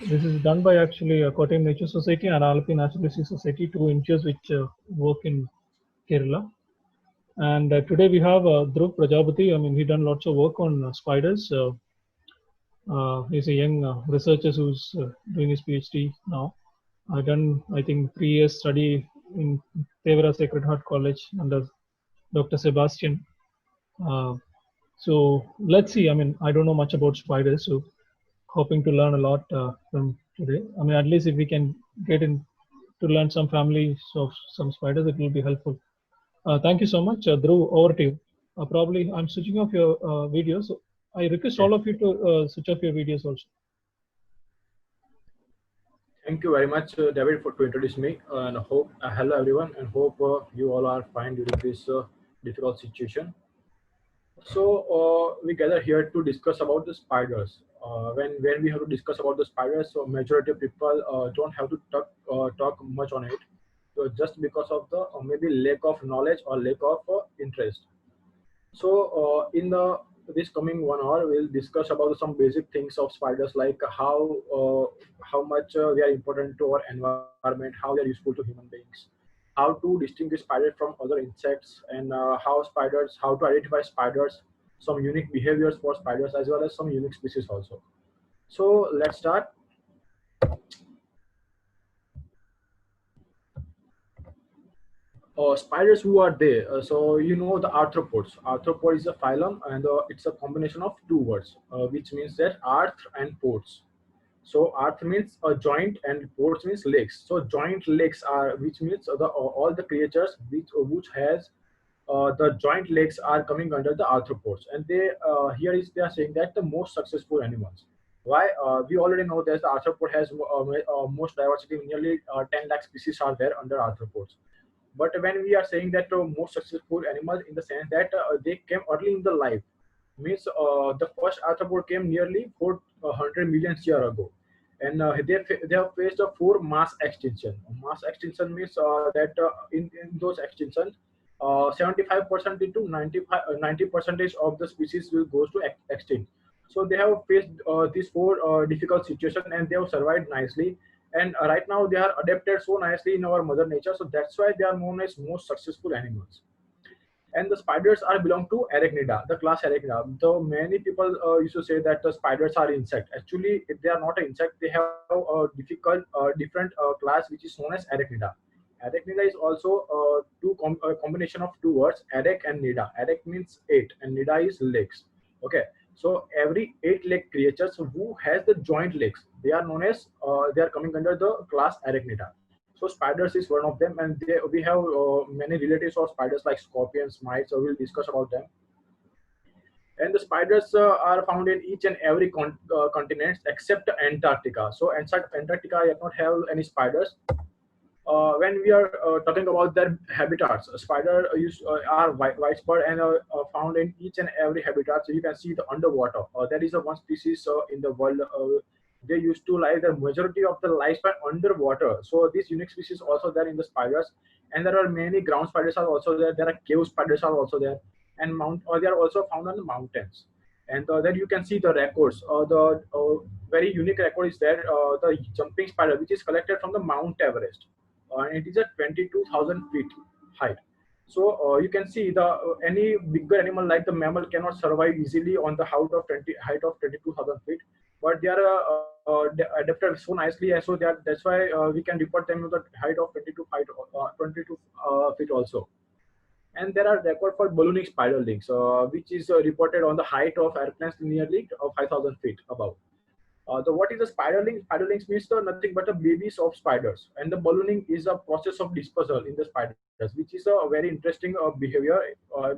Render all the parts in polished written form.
This is done by actually Kottayam Nature Society and Alapi Naturalistic Society, two NGOs which work in Kerala. And today we have Dhruv Prajapati. I mean, he done lots of work on spiders. He's a young researcher who's doing his PhD now. I done, I think, 3 years study in Tevara Sacred Heart College under Dr. Sebastian. Uh, so let's see. I mean, I don't know much about spiders, so hoping to learn a lot from today. I mean, at least if we can get in to learn some families of some spiders, it will be helpful. Thank you so much, Dhruv. Over to you. Probably I'm switching off your videos. So I request all Okay. of you to switch off your videos also. Thank you very much, David, for to introduce me. And hope hello everyone, and hope you all are fine during this difficult situation. So we gather here to discuss about the spiders. When we have to discuss about the spiders, so majority of people don't have to talk much on it. So just because of the maybe lack of knowledge or lack of interest. So in the this coming 1 hour, we'll discuss about some basic things of spiders, like how much they are important to our environment, how they are useful to human beings, how to distinguish spiders from other insects, and how to identify spiders, some unique behaviors for spiders as well as some unique species also. So let's start. Spiders, who are they? So you know the arthropods. Arthropod is a phylum, and it's a combination of two words, which means that arth and pods. So arth means a joint and pods means legs. So joint legs are, which means all the creatures which has the joint legs are coming under the arthropods, and they are saying that the most successful animals. Why? We already know that the arthropod has most diversity. Nearly 10 lakh species are there under arthropods. But when we are saying that most successful animals, in the sense that they came early in the life, means the first arthropod came nearly 400 million years ago, and they have faced a four mass extinction. Mass extinction means that in those extinctions, 75% into 90 percentage of the species will goes to extinct. So they have faced these four difficult situations, and they have survived nicely. And right now they are adapted so nicely in our mother nature. So that's why they are known as most successful animals. And the spiders are belong to arachnida, the class arachnida. So many people used to say that the spiders are insect. Actually, if they are not an insect, they have a different class which is known as arachnida. Arachnida is also a combination of two words, arach and nida. Arach means eight and nida is legs. Okay, so every eight leg creatures who has the joint legs, they are known as they are coming under the class arachnida. So spiders is one of them, and we have many relatives of spiders like scorpions, mites. So we'll discuss about them. And the spiders are found in each and every continent except Antarctica. So Antarctica does not have any spiders. When we are talking about their habitats, are widespread and found in each and every habitat. So you can see the underwater. There is a one species in the world. They used to live the majority of the lifespan underwater. So this unique species also there in the spiders, and there are many ground spiders are also there. There are cave spiders are also there, and they are also found on the mountains. And then you can see the records. The very unique record is there. The jumping spider, which is collected from the Mount Everest, and it is at 22,000 feet height. So you can see the any bigger animal like the mammal cannot survive easily on the height of 22,000 feet, but they are adapted so nicely, and so that's why we can report them with the height of 22 feet also. And there are record for ballooning spiderlings, which is reported on the height of airplanes nearly 5,000 feet above. What is a spiderling? Spiderlings means nothing but the babies of spiders, and the ballooning is a process of dispersal in the spiders, which is a very interesting behavior, a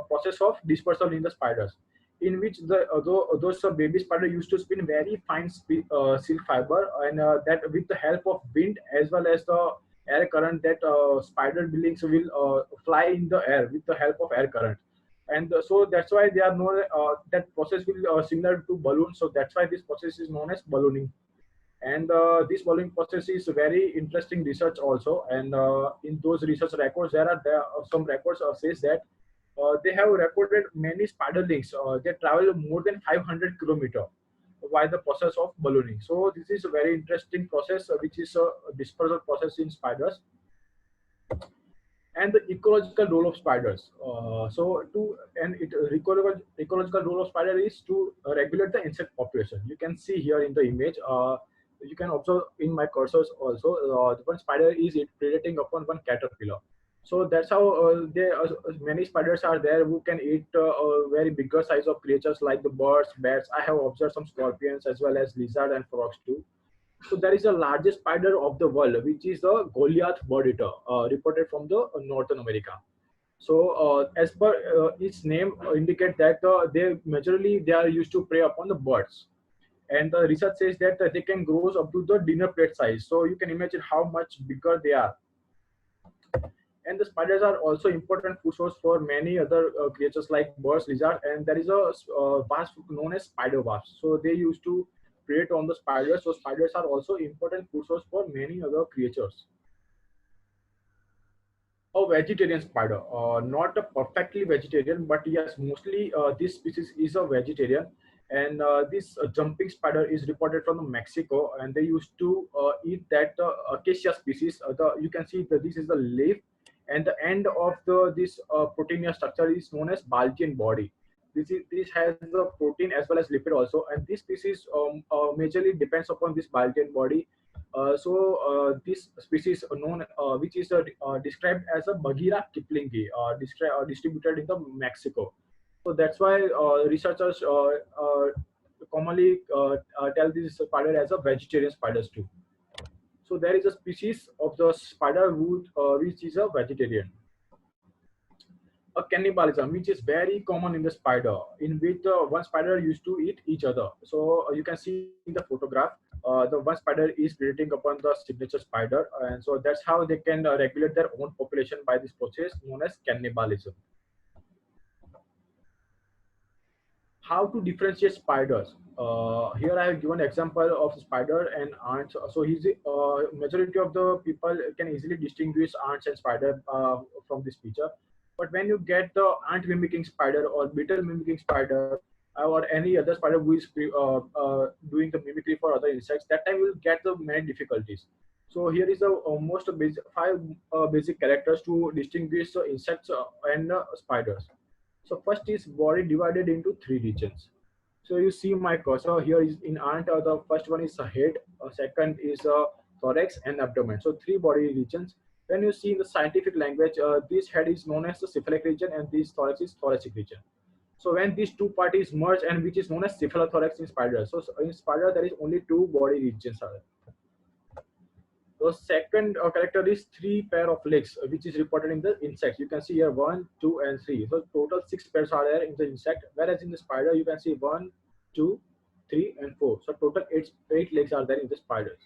process of dispersal in the spiders, in which those baby spider used to spin very fine silk fiber, and that with the help of wind as well as the air current, that spider buildings will fly in the air with the help of air current. And so that's why they are known, that process will similar to balloon. So that's why this process is known as ballooning. And this ballooning process is very interesting research also. And in those research records, there are some records says that they have recorded many spiderlings. They travel more than 500 kilometers by the process of ballooning. So this is a very interesting process, which is a dispersal process in spiders. And the ecological role of spiders. Ecological role of spider is to regulate the insect population. You can see here in the image. You can observe in my cursors also. One spider is it predating upon one caterpillar. So that's how many spiders are there who can eat a very bigger size of creatures like the birds, bats. I have observed some scorpions as well as lizard and frogs too. So there is the largest spider of the world, which is the Goliath bird eater, reported from the Northern America. So as per its name indicate that they are used to prey upon the birds. And the research says that they can grow up to the dinner plate size. So you can imagine how much bigger they are. And the spiders are also important food source for many other creatures like birds, lizards, and there is a wasp known as spider wasps. So they used to prey on the spiders. So spiders are also important food source for many other creatures. A vegetarian spider, not a perfectly vegetarian, but yes, mostly this species is a vegetarian. And this jumping spider is reported from Mexico, and they used to eat that acacia species. You can see that this is the leaf, and the end of this proteinous structure is known as Baltian body. This has the protein as well as lipid also, and this species majorly depends upon this Baltian body. This species known, which is described as a Bagheera kiplingi, distributed in the Mexico. So that's why researchers commonly tell this spider as a vegetarian spiders too. So there is a species of the spider which is a vegetarian. A cannibalism, which is very common in the spider, in which one spider used to eat each other. So you can see in the photograph, the one spider is predating upon the signature spider, and so that's how they can regulate their own population by this process known as cannibalism. How to differentiate spiders? Here I have given example of spider and ants. So he's majority of the people can easily distinguish ants and spider from this picture. But when you get the ant mimicking spider or beetle mimicking spider or any other spider who is doing the mimicry for other insects, that time you will get the many difficulties. So here is the most basic, five basic characters to distinguish insects and spiders. So first is body divided into three regions. So you see my cursor here is in ant. The first one is a head, second is a thorax and abdomen. So three body regions. When you see in the scientific language, this head is known as the cephalic region and this thorax is thoracic region. So when these two parties merge, and which is known as cephalothorax in spider. So in spider there is only two body regions. The second character is three pair of legs, which is reported in the insects. You can see here 1, 2, and 3. So total 6 pairs are there in the insect, whereas in the spider you can see 1, 2, 3, and 4. So total eight legs are there in the spiders.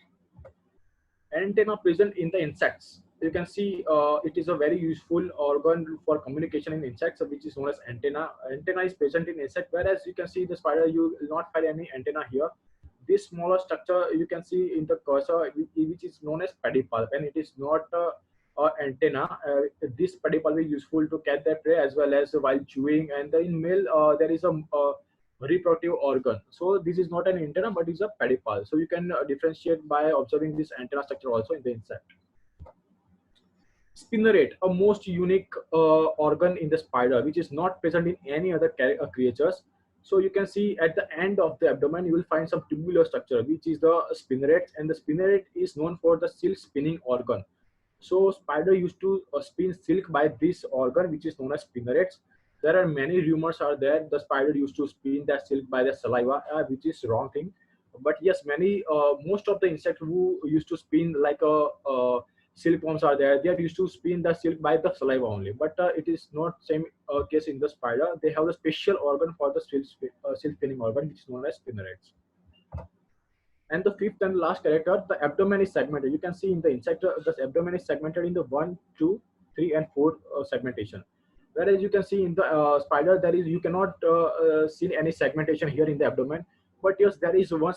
Antenna present in the insects. You can see it is a very useful organ for communication in insects, which is known as antenna. Antenna is present in insect, whereas you can see the spider, you will not find any antenna here. This smaller structure you can see in the cursor, which is known as pedipalp, and it is not antenna. This pedipalp is useful to catch their prey as well as while chewing. And in male, there is a reproductive organ. So this is not an antenna, but is a pedipalp. So you can differentiate by observing this antenna structure also in the insect. Spinneret, a most unique organ in the spider, which is not present in any other creatures. So you can see at the end of the abdomen, you will find some tubular structure, which is the spinneret, and the spinneret is known for the silk spinning organ. So spider used to spin silk by this organ, which is known as spinnerets. There are many rumors are there. The spider used to spin that silk by the saliva, which is wrong thing. But yes, most of the insects who used to spin like a silkworms are there. They are used to spin the silk by the saliva only, but it is not same case in the spider. They have a special organ for the silk spinning organ, which is known as spinnerets. And the fifth and last character, the abdomen is segmented. You can see in the insect, the abdomen is segmented in the 1, 2, 3, and 4 segmentation. Whereas you can see in the spider, you cannot see any segmentation here in the abdomen. But yes, there is one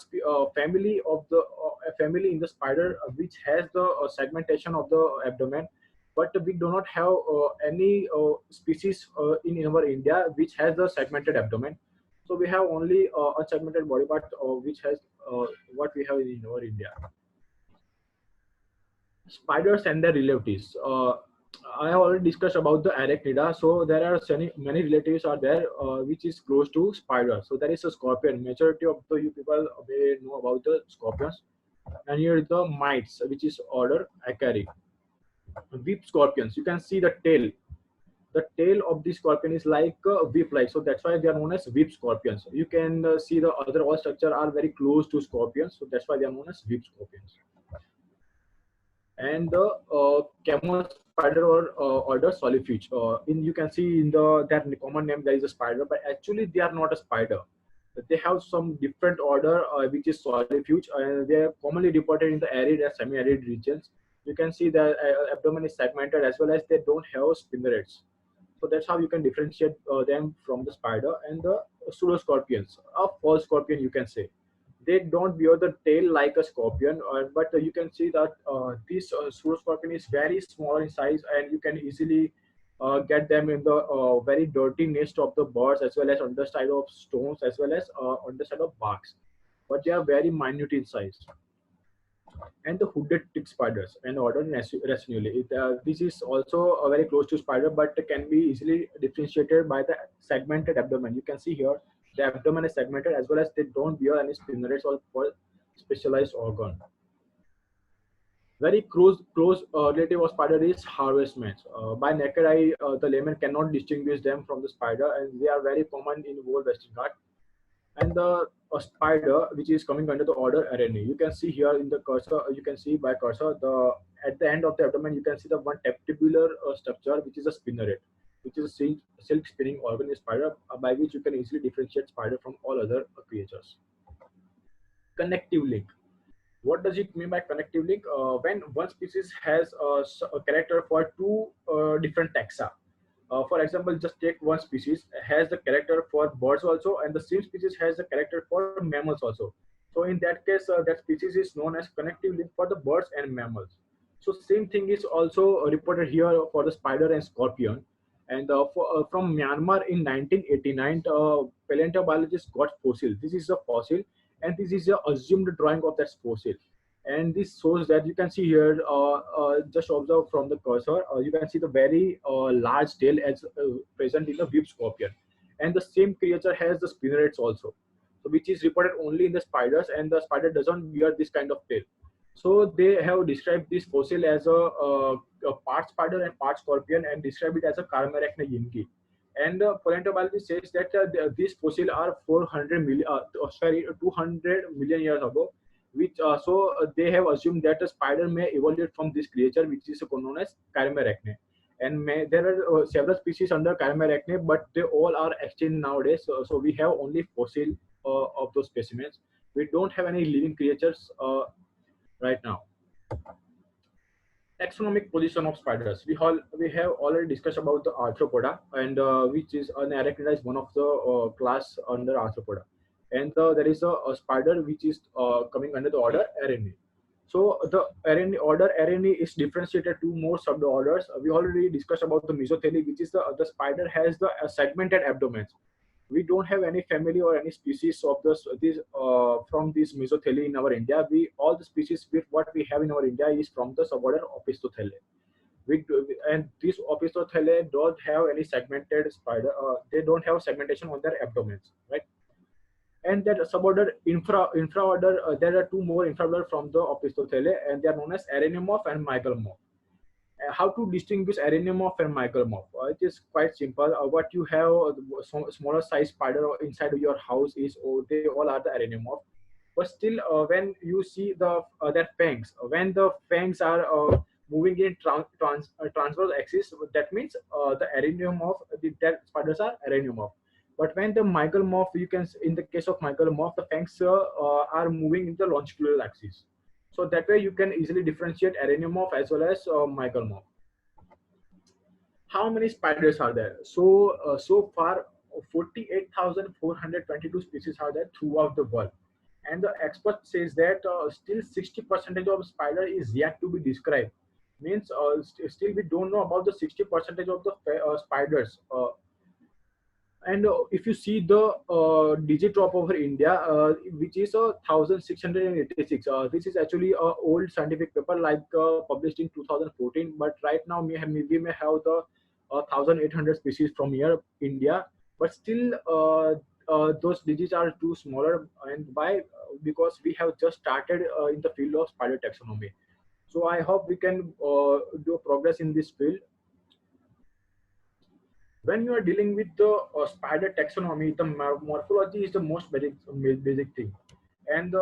family of the a family in the spider which has the segmentation of the abdomen, but we do not have any species in our India which has the segmented abdomen. So we have only unsegmented body part which has what we have in our India. Spiders and their relatives. I have already discussed about the arachnida. So there are many relatives are there which is close to spider. So there is a scorpion. Majority of the you people may know about the scorpions. And here the mites, which is order Acari. Whip scorpions. You can see the tail. The tail of the scorpion is like whip-like, so that's why they are known as whip scorpions. You can see the other all structure are very close to scorpions, so that's why they are known as whip scorpions. And the camel spider or order solifuge. In you can see in that common name there is a spider, but actually they are not a spider. They have some different order which is solifuge, and they are commonly reported in the arid and semi-arid regions. You can see the abdomen is segmented as well as they don't have spinnerets. So that's how you can differentiate them from the spider. And the pseudoscorpions, a false scorpion you can say. They don't bear the tail like a scorpion, but you can see that this pseudoscorpion is very small in size, and you can easily get them in the very dirty nest of the birds, as well as underside of stones, as well as underside of barks. But they are very minute in size. And the hooded tick spiders and order Racinulae. This is also very close to spider, but can be easily differentiated by the segmented abdomen. You can see here the abdomen is segmented, as well as they don't bear any spinnerets or specialized organ. Very close relative of spider is harvest mites. By naked eye, the layman cannot distinguish them from the spider, and they are very common in whole Western Ghat. And the spider which is coming under the order Araneae. You can see here in the cursor, you can see by cursor the at the end of the abdomen you can see the one teptibular structure which is a spinneret, which is a silk spinning organ in spider, by which you can easily differentiate spider from all other creatures. Connective link. What does it mean by connective link? When one species has a character for two different taxa. For example, just take one species has the character for birds also, and the same species has the character for mammals also. So in that case, that species is known as connective link for the birds and mammals. So same thing is also reported here for the spider and scorpion. And from Myanmar in 1989, paleontologist got fossil. This is a fossil, and this is a assumed drawing of that fossil. And this shows that you can see here, just observe from the cursor, you can see the very large tail as present in the whip scorpion, and the same creature has the spinnerets also, so which is reported only in the spiders, and the spider doesn't bear this kind of tail. So they have described this fossil as a part spider and part scorpion, and describe it as a Carmarachne yinki. And paleontology says that these fossils are 400 million, 200 million years ago, which they have assumed that a spider may evolve from this creature, which is known as Chiromarachne. And there are several species under Chiromarachne, but they all are extinct nowadays. So we have only fossil of those specimens. We don't have any living creatures right now. Taxonomic position of spiders. We have already discussed about the Arthropoda, and which is an arachnida is one of the class under Arthropoda, and there is a spider which is coming under the order Araneae. So the Araneae order Araneae is differentiated to more suborders. We already discussed about the Mesotheli, which is the spider has the segmented abdomens. We don't have any family or any species of this from this Mesotheli in our India. We all the species with what we have in our India is from the suborder Opisthothelae. And these Opisthothelae don't have any segmented spider. They don't have segmentation on their abdomens, right? And that suborder infraorder, there are two more infraorder from the Opisthothelae, and they are known as Araneomorph and Mygalomorph. How to distinguish Araneomorph and Mygalomorph? It is quite simple. What you have, smaller size spider inside your house is, they all are the Araneomorph. But still, when you see their fangs, when the fangs are moving in transverse axis, that means the Araneomorph, that spiders are Araneomorph. But when the Mygalomorph, you can, in the case of Mygalomorph, the fangs are moving in the longitudinal axis. So that way you can easily differentiate Araneomorph as well as Mygalomorph. How many spiders are there? So far, 48,422 species are there throughout the world. And the expert says that still 60% of spider is yet to be described. Means still we don't know about the 60% of the spiders. And if you see the digit drop over India, which is 1686, this is actually a old scientific paper like published in 2014, but right now we may have the 1800 species from here India, but still those digits are too smaller. And why? Because we have just started in the field of spider taxonomy. So I hope we can do progress in this field. When you are dealing with the spider taxonomy, the morphology is the most basic thing. And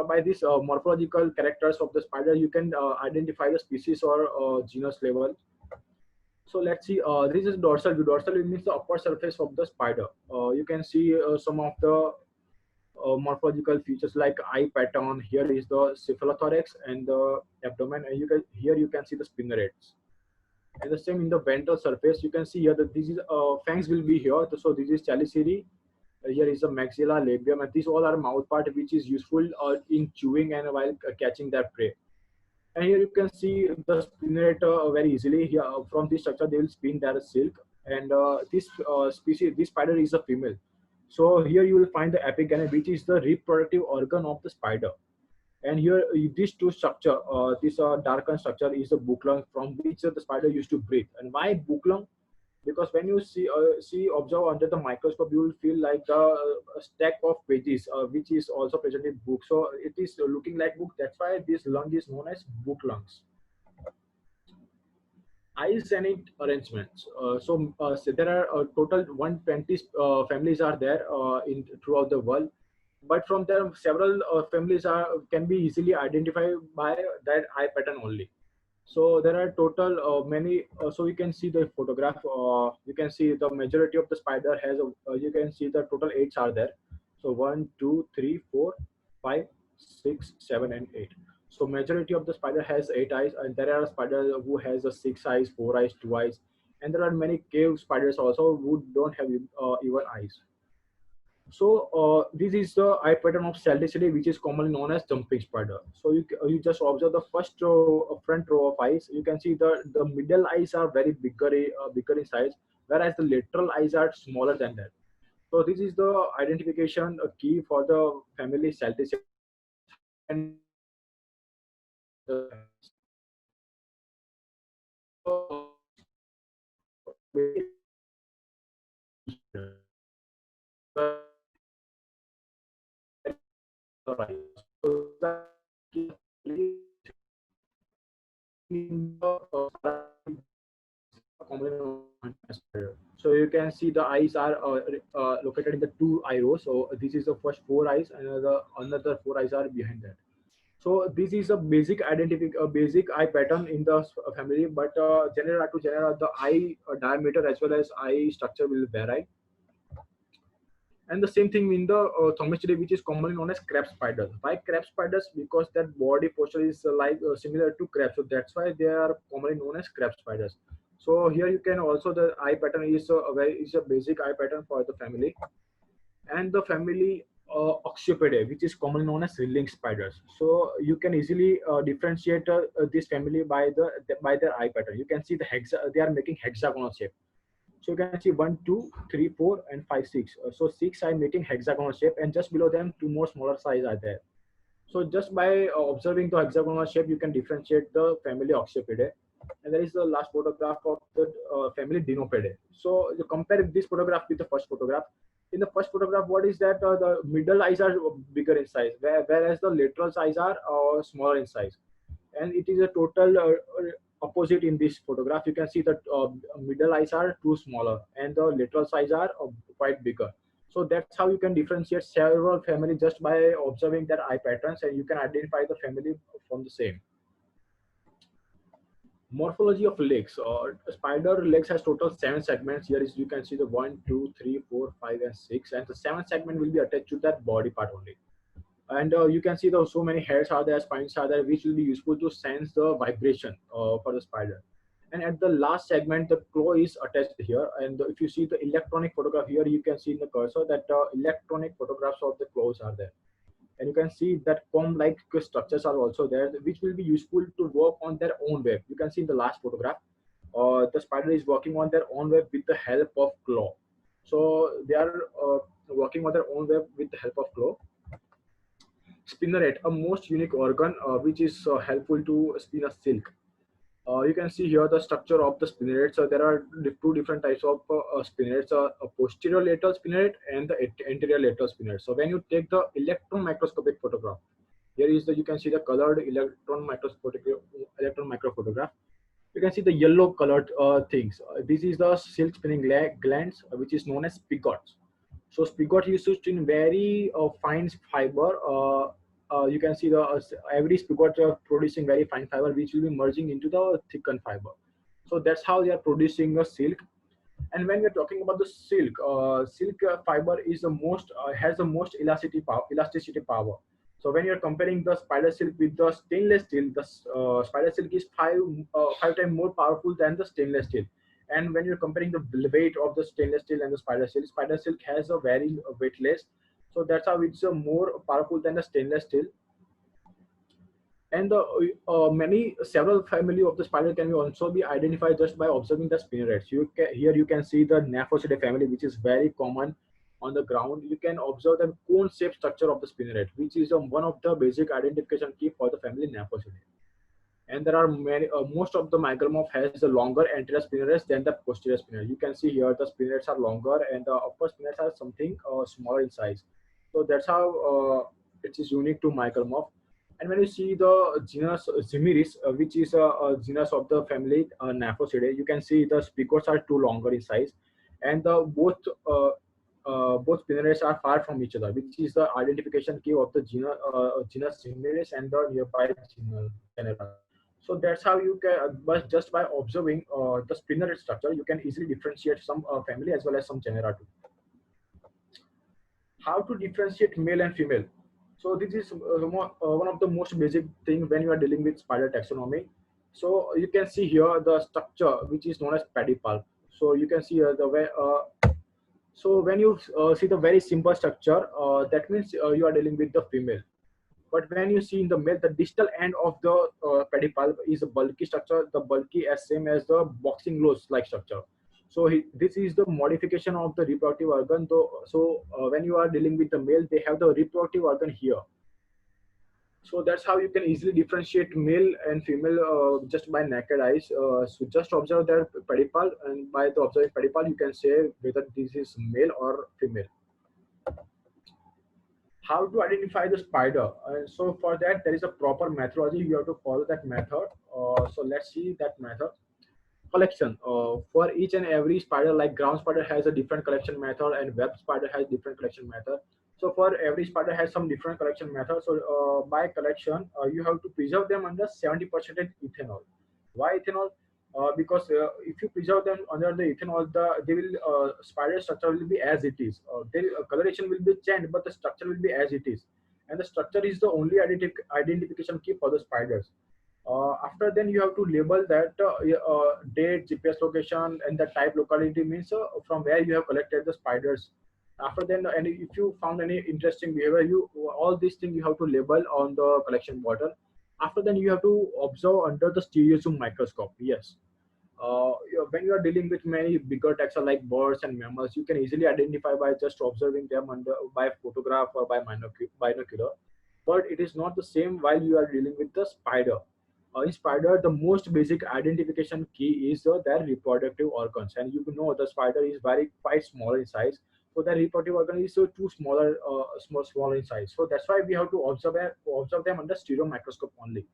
by these morphological characters of the spider, you can identify the species or genus level. So let's see. This is dorsal view. Dorsal view means the upper surface of the spider. You can see some of the morphological features like eye pattern. Here is the cephalothorax and the abdomen, and you can see the spinnerets. And the same in the ventral surface, you can see here that this is fangs will be here. So this is chelicerae. Here is the maxilla, labium, and these all are mouth part which is useful in chewing and while catching their prey. And here you can see the spinneret very easily. Here from this structure they will spin their silk. And this spider is a female. So here you will find the epigyne, which is the reproductive organ of the spider. And here these two structure, this darkened structure is a book lung from which the spider used to breathe. And why book lung? Because when you observe under the microscope, you will feel like a stack of pages, which is also present in book. So it is looking like book. That's why this lung is known as book lungs. Eyes and its arrangements. So there are total 120 families are there in throughout the world, but from there several families are can be easily identified by that eye pattern only. So there are total many. So you can see the photograph. You can see the majority of the spider has. You can see the total eights are there. So 1, 2, 3, 4, 5, 6, 7, and 8. So majority of the spider has 8 eyes, and there are spiders who has a 6 eyes, 4 eyes, 2 eyes, and there are many cave spiders also who don't have even eyes. So this is the eye pattern of Salticity, which is commonly known as jumping spider. So you just observe the first row, front row of eyes. You can see the middle eyes are very bigger in size, whereas the lateral eyes are smaller than that. So this is the identification key for the family Salticity. And so you can see the eyes are located in the two eye rows. So this is the first 4 eyes, and another 4 eyes are behind that. So this is a basic eye pattern in the family, but general to general, the eye diameter as well as eye structure will vary. And the same thing in the Thomisidae, which is commonly known as crab spiders. Why crab spiders? Because their body posture is similar to crab, so that's why they are commonly known as crab spiders. So here you can also the eye pattern is a basic eye pattern for the family. And the family Oxyopidae, which is commonly known as ring spiders. So you can easily differentiate this family by their eye pattern. You can see they are making hexagonal shape. So you can see 1, 2, 3, 4, and 5, 6. So 6 are making hexagonal shape, and just below them, 2 more smaller size are there. So just by observing the hexagonal shape, you can differentiate the family Oxyopidae. And there is the last photograph of the family Dinopidae. So you compare this photograph with the first photograph. In the first photograph, what is that? The middle eyes are bigger in size, whereas the lateral eyes are smaller in size. And it is a total opposite in this photograph. You can see that middle eyes are too smaller and the lateral eyes are quite bigger. So that's how you can differentiate several family just by observing their eye patterns, and you can identify the family from the same. Morphology of legs. Spider legs has total 7 segments. Here is you can see the 1, 2, 3, 4, 5, and 6, and the 7th segment will be attached to that body part only. And you can see the so many hairs are there, spines are there, which will be useful to sense the vibration for the spider. And at the last segment, the claw is attached here. And if you see the electronic photograph here, you can see in the cursor that electronic photographs of the claws are there. And you can see that comb-like structures are also there, which will be useful to work on their own web. You can see in the last photograph, the spider is working on their own web with the help of claw. So they are working on their own web with the help of claw. Spinneret, a most unique organ which is helpful to spin a silk. You can see here the structure of the spinneret. So there are two different types of spinnerets: a posterior lateral spinneret and the anterior lateral spinneret. So when you take the electron microscopic photograph, here is the, you can see the colored electron microphotograph. You can see the yellow colored things. This is the silk spinning glands, which is known as spigots. So spigot is used in very fine fiber. You can see the every spigot producing very fine fiber, which will be merging into the thickened fiber. So that's how they are producing a silk. And when we're talking about the silk, silk fiber is the most has the most elasticity power. So when you're comparing the spider silk with the stainless steel, the spider silk is five times more powerful than the stainless steel. And when you're comparing the weight of the stainless steel and the spider silk has a very weightless. So that's how it's more powerful than the stainless steel. And the many several family of the spider can also be identified just by observing the spinnerets. Here you can see the Gnaphosidae family, which is very common on the ground. You can observe the cone-shaped structure of the spinneret, which is one of the basic identification key for the family Gnaphosidae. And there are many. Most of the Micromorph has the longer anterior spinnerets than the posterior spinnerets. You can see here the spinnerets are longer and the upper spinnerets are something smaller in size. So that's how it is unique to Micromorph. And when you see the genus Zimiris, which is a genus of the family Gnaphosidae, you can see the spigots are too longer in size, and the both spinnerets are far from each other, which is the identification key of the genus Zimiris and the nearby genera. So that's how you can, but just by observing the spinneret structure, you can easily differentiate some family as well as some genera too. How to differentiate male and female? So this is one of the most basic thing when you are dealing with spider taxonomy. So you can see here the structure which is known as pedipalp. So you can see the way. So when you see the very simple structure, that means you are dealing with the female. But when you see in the male, the distal end of the pedipalp is a bulky structure, the bulky as same as the boxing gloves like structure. So this is the modification of the reproductive organ. Though, so when you are dealing with the male, they have the reproductive organ here. So that's how you can easily differentiate male and female just by naked eyes. So just observe their pedipalp, and by the observing pedipalp, you can say whether this is male or female. How to identify the spider? So for that, there is a proper methodology. You have to follow that method. So let's see that method. Collection. For each and every spider, like ground spider has a different collection method, and web spider has different collection method. So for every spider has some different collection method. So by collection, you have to preserve them under 70% ethanol. Why ethanol? Because if you preserve them under the ethanol, they will spider structure will be as it is. Their coloration will be changed, but the structure will be as it is, and the structure is the only identification key for the spiders. After then, you have to label that date, GPS location, and the type locality means from where you have collected the spiders. After then, and if you found any interesting behavior, you all these things you have to label on the collection bottle. After then, you have to observe under the stereo zoom microscope. Yes, when you are dealing with many bigger taxa like birds and mammals, you can easily identify by just observing them under by photograph or by binocular. But it is not the same while you are dealing with the spider. In spider, the most basic identification key is their reproductive organs, and you know the spider is very quite small in size, so their reproductive organ is too smaller, small in size. So that's why we have to observe them under stereo microscope only.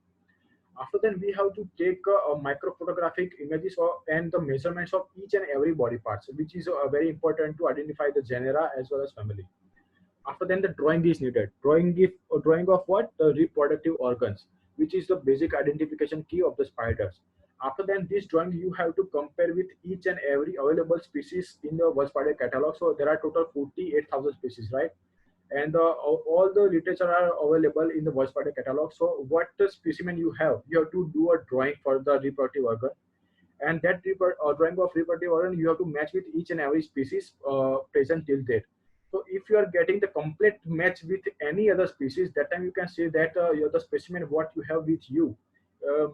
After then, we have to take microphotographic images and the measurements of each and every body parts, which is very important to identify the genera as well as family. After then, the drawing is needed. Drawing of what? The reproductive organs, which is the basic identification key of the spiders. After then, this drawing you have to compare with each and every available species in the World Spider catalog. So there are total 48,000 species, right? And all the literature are available in the World Spider catalog. So what the specimen you have to do a drawing for the reproductive organ, and that drawing of reproductive organ you have to match with each and every species present till date. So if you are getting the complete match with any other species, that time you can say that the specimen what you have with you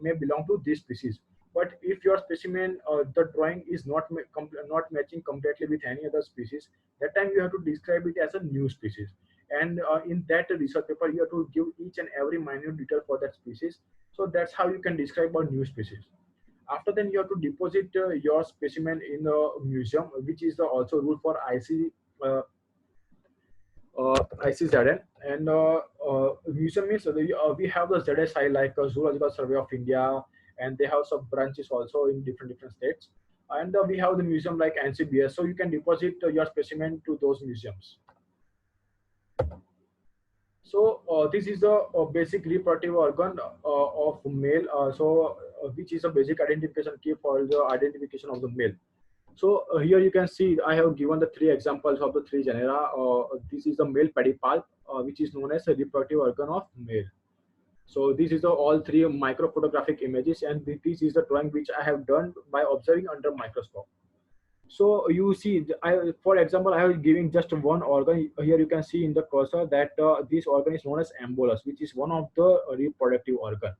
may belong to this species. But if your specimen, the drawing is not matching completely with any other species, that time you have to describe it as a new species. And in that research paper, you have to give each and every minute detail for that species. So that's how you can describe a new species. After then, you have to deposit your specimen in a museum, which is the also rule for uh, ICZN. And museum means we have the ZSI, like Zoological Survey of India, and they have some branches also in different states. And we have the museum like NCBS, so you can deposit your specimen to those museums. So this is the basic reproductive organ of male. Which is a basic identification key for the identification of the male. So here you can see I have given the three examples of the three genera. This is the male pedipalp, which is known as a reproductive organ of male. So this is the all three microphotographic images, and this is the drawing which I have done by observing under microscope. So you see, for example, I am giving just one organ. Here you can see in the cursor that this organ is known as embolus, which is one of the reproductive organ.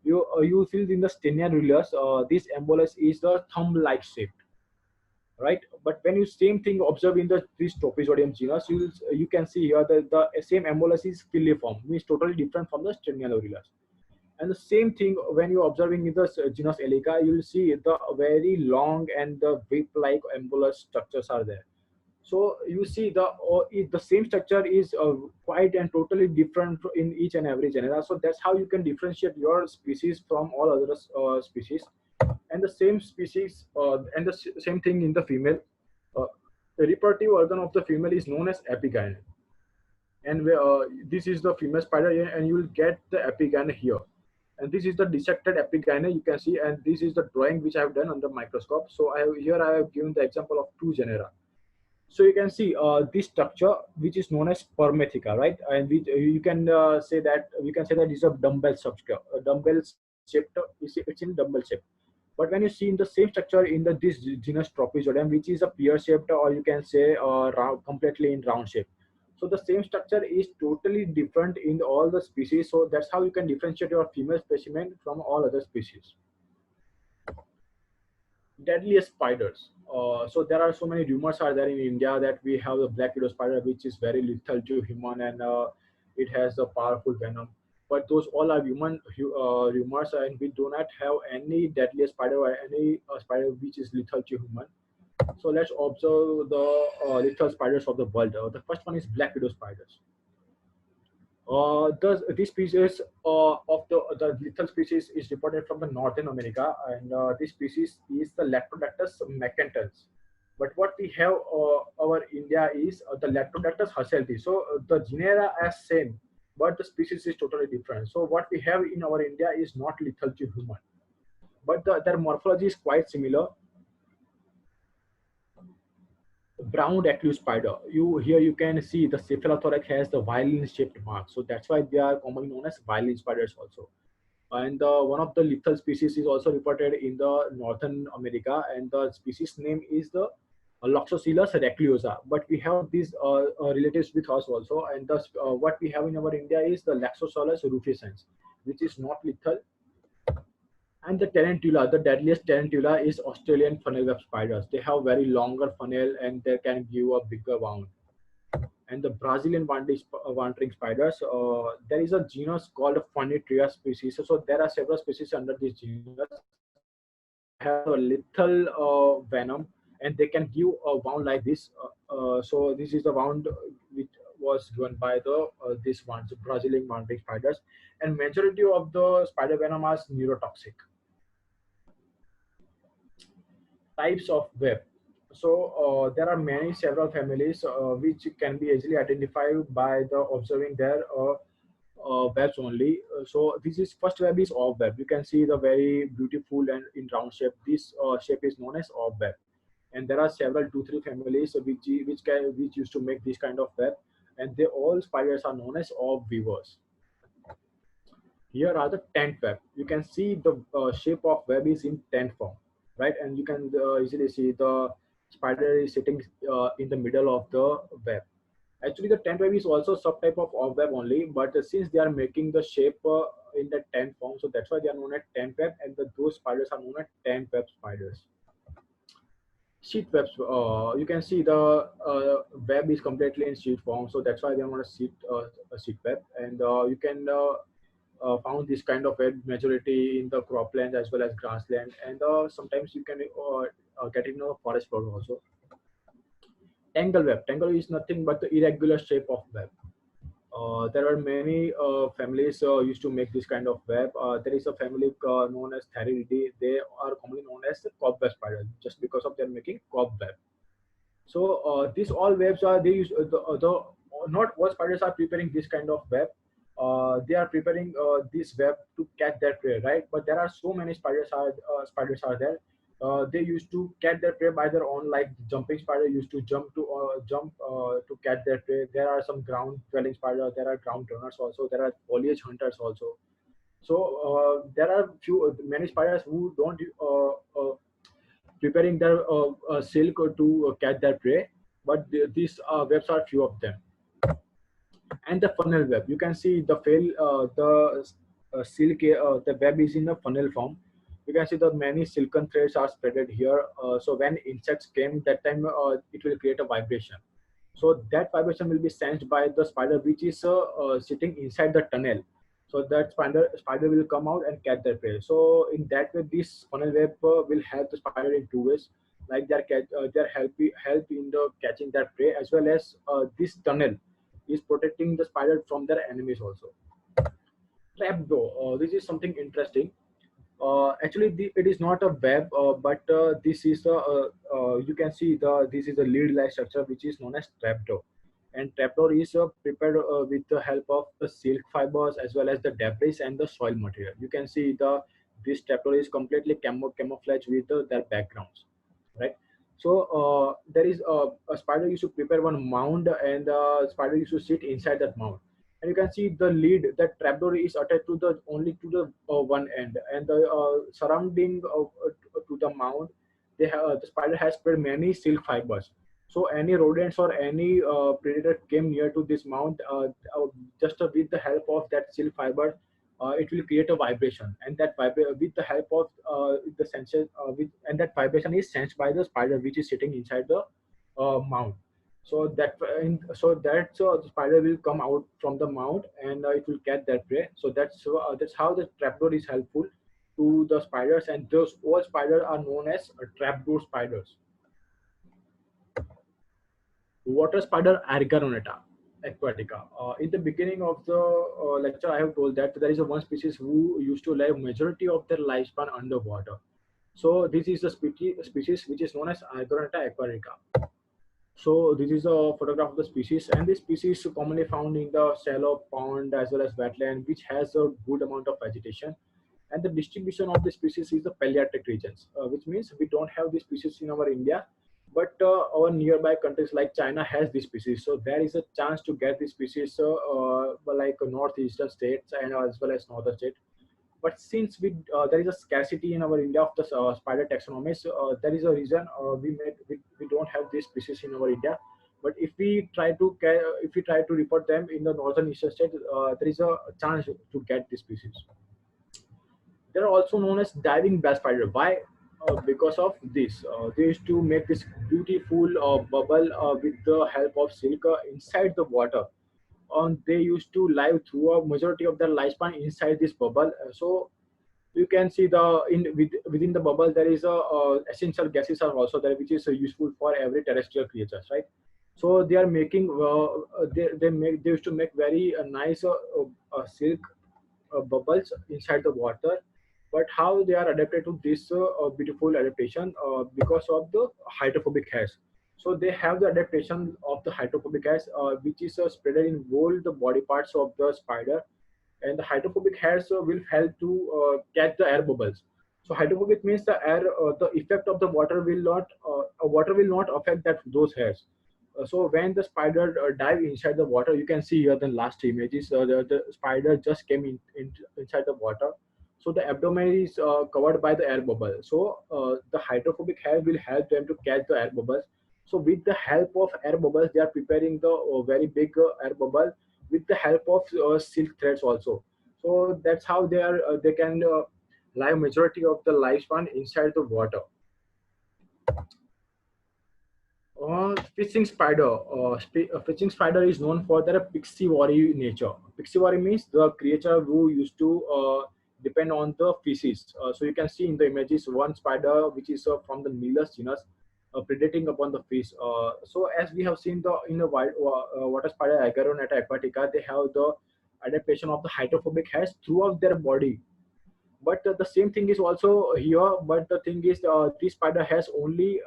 You feel in the stenia rulus, this embolus is the thumb-like shape, right? But when you same thing observe in the this Tropizodium genus, you can see here that the same embolus is filiform, means totally different from the Stenialorulus. And the same thing when you're observing in the genus Elica, you'll see the very long and the whip-like embolus structures are there. So you see the same structure is quite and totally different in each and every genera. So that's how you can differentiate your species from all other species. And the same species and the same thing in the female. Uh, the reproductive organ of the female is known as epigyne. And this is the female spider, and you will get the epigyne here. And this is the dissected epigyne you can see, and this is the drawing which I have done under microscope. So I have given the example of two genera. So you can see this structure which is known as spermatheca, right? And you can say that it's a dumbbell structure, a dumbbell shaped. It's in dumbbell shape. But when you see in the same structure in this genus Tropizodium, which is a pear shaped, or you can say completely in round shape. So the same structure is totally different in all the species. So that's how you can differentiate your female specimen from all other species. Deadliest spiders. So there are so many rumors are there in India that we have the black widow spider, which is very lethal to human, and it has a powerful venom. But those all are rumors, and we do not have any deadliest spider or any spider which is lethal to human. So let's observe the lethal spiders of the world. The first one is black widow spiders. This species of the lethal species is reported from the Northern America, and this species is the Leptodactylus macentans. But what we have our India is the Leptodactylus hasselti. So the genera as same, but the species is totally different. So what we have in our India is not lethal to human, but their morphology is quite similar. Brown recluse spider. Here you can see the cephalothorax has the violin-shaped mark, so that's why they are commonly known as violin spiders also. And one of the lethal species is also reported in the Northern America, and the species name is the Loxosceles reclusa. But we have these relatives with us also, and thus what we have in our India is the Laxosolus rufescens, which is not lethal. And the tarantula, the deadliest tarantula is Australian funnel web spiders. They have very longer funnel and they can give a bigger wound. And the Brazilian wandering spiders, there is a genus called Funitria species. So there are several species under this genus. Have a lethal venom, and they can give a wound like this. So this is the wound which was given by the this ones, Brazilian wandering spiders, and majority of the spider venom are neurotoxic. Types of web. So there are many several families which can be easily identified by the observing their webs only. So this is first web is orb web. You can see the very beautiful and in round shape. This shape is known as orb web, and there are several 2-3 families which used to make this kind of web, and they all spiders are known as orb weavers. Here are the tent web. You can see the shape of web is in tent form, right? And you can easily see the spider is sitting in the middle of the web. Actually, the tent web is also subtype of orb web only, but since they are making the shape in the tent form. So that's why they are known as tent web, and those spiders are known as tent web spiders. Sheet webs, you can see the web is completely in sheet form, so that's why they want a sheet web. And you can found this kind of web majority in the cropland as well as grassland, and sometimes you can get it in a forest floor also. Tangle web, tangle is nothing but the irregular shape of web. There are many families used to make this kind of web. There is a family known as Theridiidae. They are commonly known as the cobweb spider, just because of their making cobweb. So these all webs are they use the not all spiders are preparing this kind of web. They are preparing this web to catch their prey, right? But there are so many spiders are there. They used to catch their prey by their own, like jumping spider used to jump to catch their prey. There are some ground dwelling spiders. There are ground runners also. There are foliage hunters also. So there are many spiders who don't preparing their silk to catch their prey, but these webs are few of them. And the funnel web, you can see the silk, the web is in a funnel form. You can see the many silken threads are spreaded here. So when insects came that time, it will create a vibration. So that vibration will be sensed by the spider, which is sitting inside the tunnel. So that spider will come out and catch their prey. So in that way, this funnel web will help the spider in two ways. Like they're help in the catching their prey, as well as this tunnel is protecting the spider from their enemies also. Trapdoor. This is something interesting. Actually, it is not a web, but this is you can see this is a lead-like structure which is known as trapdoor. And trapdoor is prepared with the help of the silk fibers as well as the debris and the soil material. You can see this trapdoor is completely camouflaged with their backgrounds, right? So there is a spider used to prepare one mound, and spider used to sit inside that mound. And you can see the lead, that trapdoor is attached to the only to the one end, and the surrounding to the mound, the spider has spread many silk fibers. So any rodents or any predator came near to this mound, just with the help of that silk fiber, it will create a vibration, and with the help of the sensor, and that vibration is sensed by the spider which is sitting inside the mound. So the spider will come out from the mound, and it will catch that prey. So that's how the trapdoor is helpful to the spiders, and those all spiders are known as trapdoor spiders. Water spider Argyroneta aquatica. In the beginning of the lecture, I have told that there is a one species who used to live majority of their lifespan underwater. So this is the species which is known as Argyroneta aquatica. So this is a photograph of the species, and this species is commonly found in the shallow pond as well as wetland, which has a good amount of vegetation. And the distribution of the species is the Palearctic regions, which means we don't have this species in our India, but our nearby countries like China has this species. So there is a chance to get this species, like northeastern states and as well as northern states. But since there is a scarcity in our India of the spider taxonomy, so there is a reason we don't have this species in our India. But if we try to report them in the northern eastern state, there is a chance to get this species. They're also known as diving bell spider. Why? Because of this. They used to make this beautiful bubble with the help of silk inside the water. They used to live through a majority of their lifespan inside this bubble. So you can see within the bubble there is a essential gases are also there, which is useful for every terrestrial creatures, right? So they are making they used to make very nice silk bubbles inside the water. But how they are adapted to this beautiful adaptation, because of the hydrophobic hairs. So they have the adaptation of the hydrophobic hairs, which is spread in all the body parts of the spider. And the hydrophobic hairs will help to catch the air bubbles. So hydrophobic means the effect of the water will not affect those hairs. So when the spider dive inside the water, you can see here the last images. The spider just came inside the water. So the abdomen is covered by the air bubble. So the hydrophobic hair will help them to catch the air bubbles. So with the help of air bubbles, they are preparing the very big air bubble with the help of silk threads also. So that's how they can live majority of the lifespan inside the water. Fishing spider. Fishing spider is known for their piscivore nature. Piscivore means the creature who used to depend on the fishes. So you can see in the images one spider which is from the Milus genus predating upon the fish. So as we have seen the in the water spider Agaronata aquatica, they have the adaptation of the hydrophobic hairs throughout their body, but the same thing is also here, but the thing is this spider has only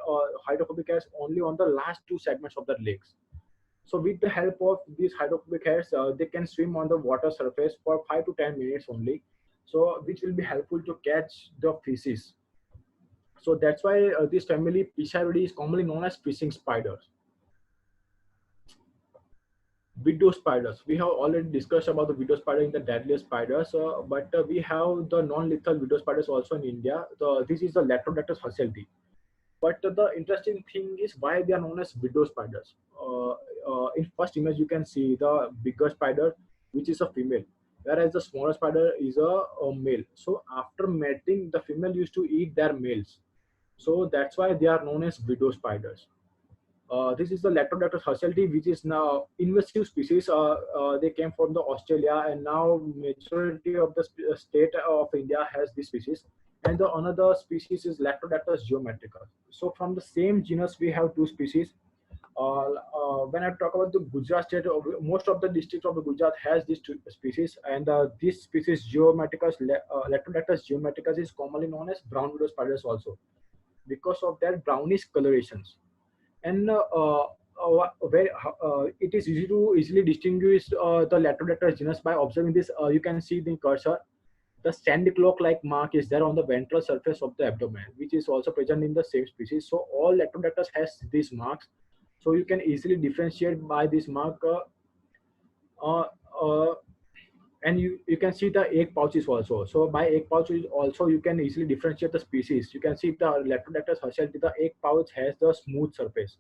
hydrophobic hairs only on the last two segments of the legs. So with the help of these hydrophobic hairs, they can swim on the water surface for 5 to 10 minutes only, so which will be helpful to catch the fishes. So that's why this family Piscidae is commonly known as fishing spiders. Widow spiders. We have already discussed about the widow spider in the deadliest spiders, but we have the non-lethal widow spiders also in India. This is the Leptodactylus husselti. But the interesting thing is why they are known as widow spiders. In first image, you can see the bigger spider, which is a female, whereas the smaller spider is a male. So after mating, the female used to eat their males. So that's why they are known as widow spiders. This is the Leptodactylus husselti, which is now invasive species. They came from the Australia, and now majority of the state of India has this species. And the another species is Leptodactylus geometricus. So from the same genus, we have two species. When I talk about the Gujarat state, most of the districts of the Gujarat has these two species, and this species Geometricus, Leptodactylus geometricus, is commonly known as brown widow spiders also because of their brownish colorations. And where it is easy to easily distinguish the Leptodactylus genus by observing this. You can see the cursor. The sandy cloak-like mark is there on the ventral surface of the abdomen, which is also present in the same species. So all Leptodactylus has these marks. So you can easily differentiate by this mark. Uh, uh, and you can see the egg pouches also. So by egg pouches also you can easily differentiate the species. You can see the Leptodactylus husselti, the egg pouch has the smooth surface,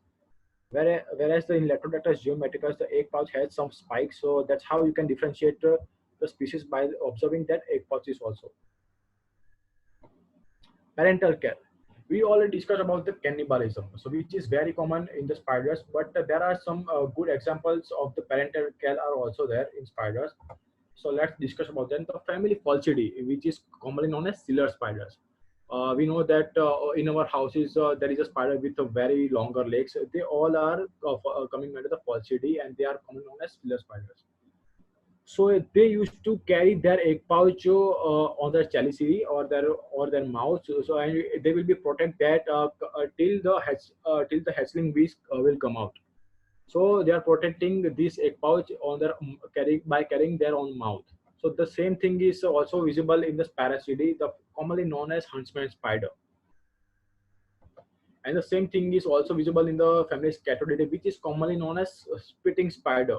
whereas in Leptodactylus geometricus, the egg pouch has some spikes. So that's how you can differentiate the species by observing that egg pouches also. Parental care. We already discussed about the cannibalism, so which is very common in the spiders, but there are some good examples of the parental care are also there in spiders. So let's discuss about them. The family Pulcidae, which is commonly known as sealer spiders. We know that in our houses there is a spider with a very longer legs. They all are coming under the Pulcidae, and they are commonly known as sealer spiders. So they used to carry their egg pouch on their chelicity or their mouth. So and they will be protect that till the hatchling bees will come out. So they are protecting this egg pouch on their carrying by carrying their own mouth. So the same thing is also visible in the Sparacidae, the commonly known as huntsman spider. And the same thing is also visible in the family Scatolidae, which is commonly known as spitting spider.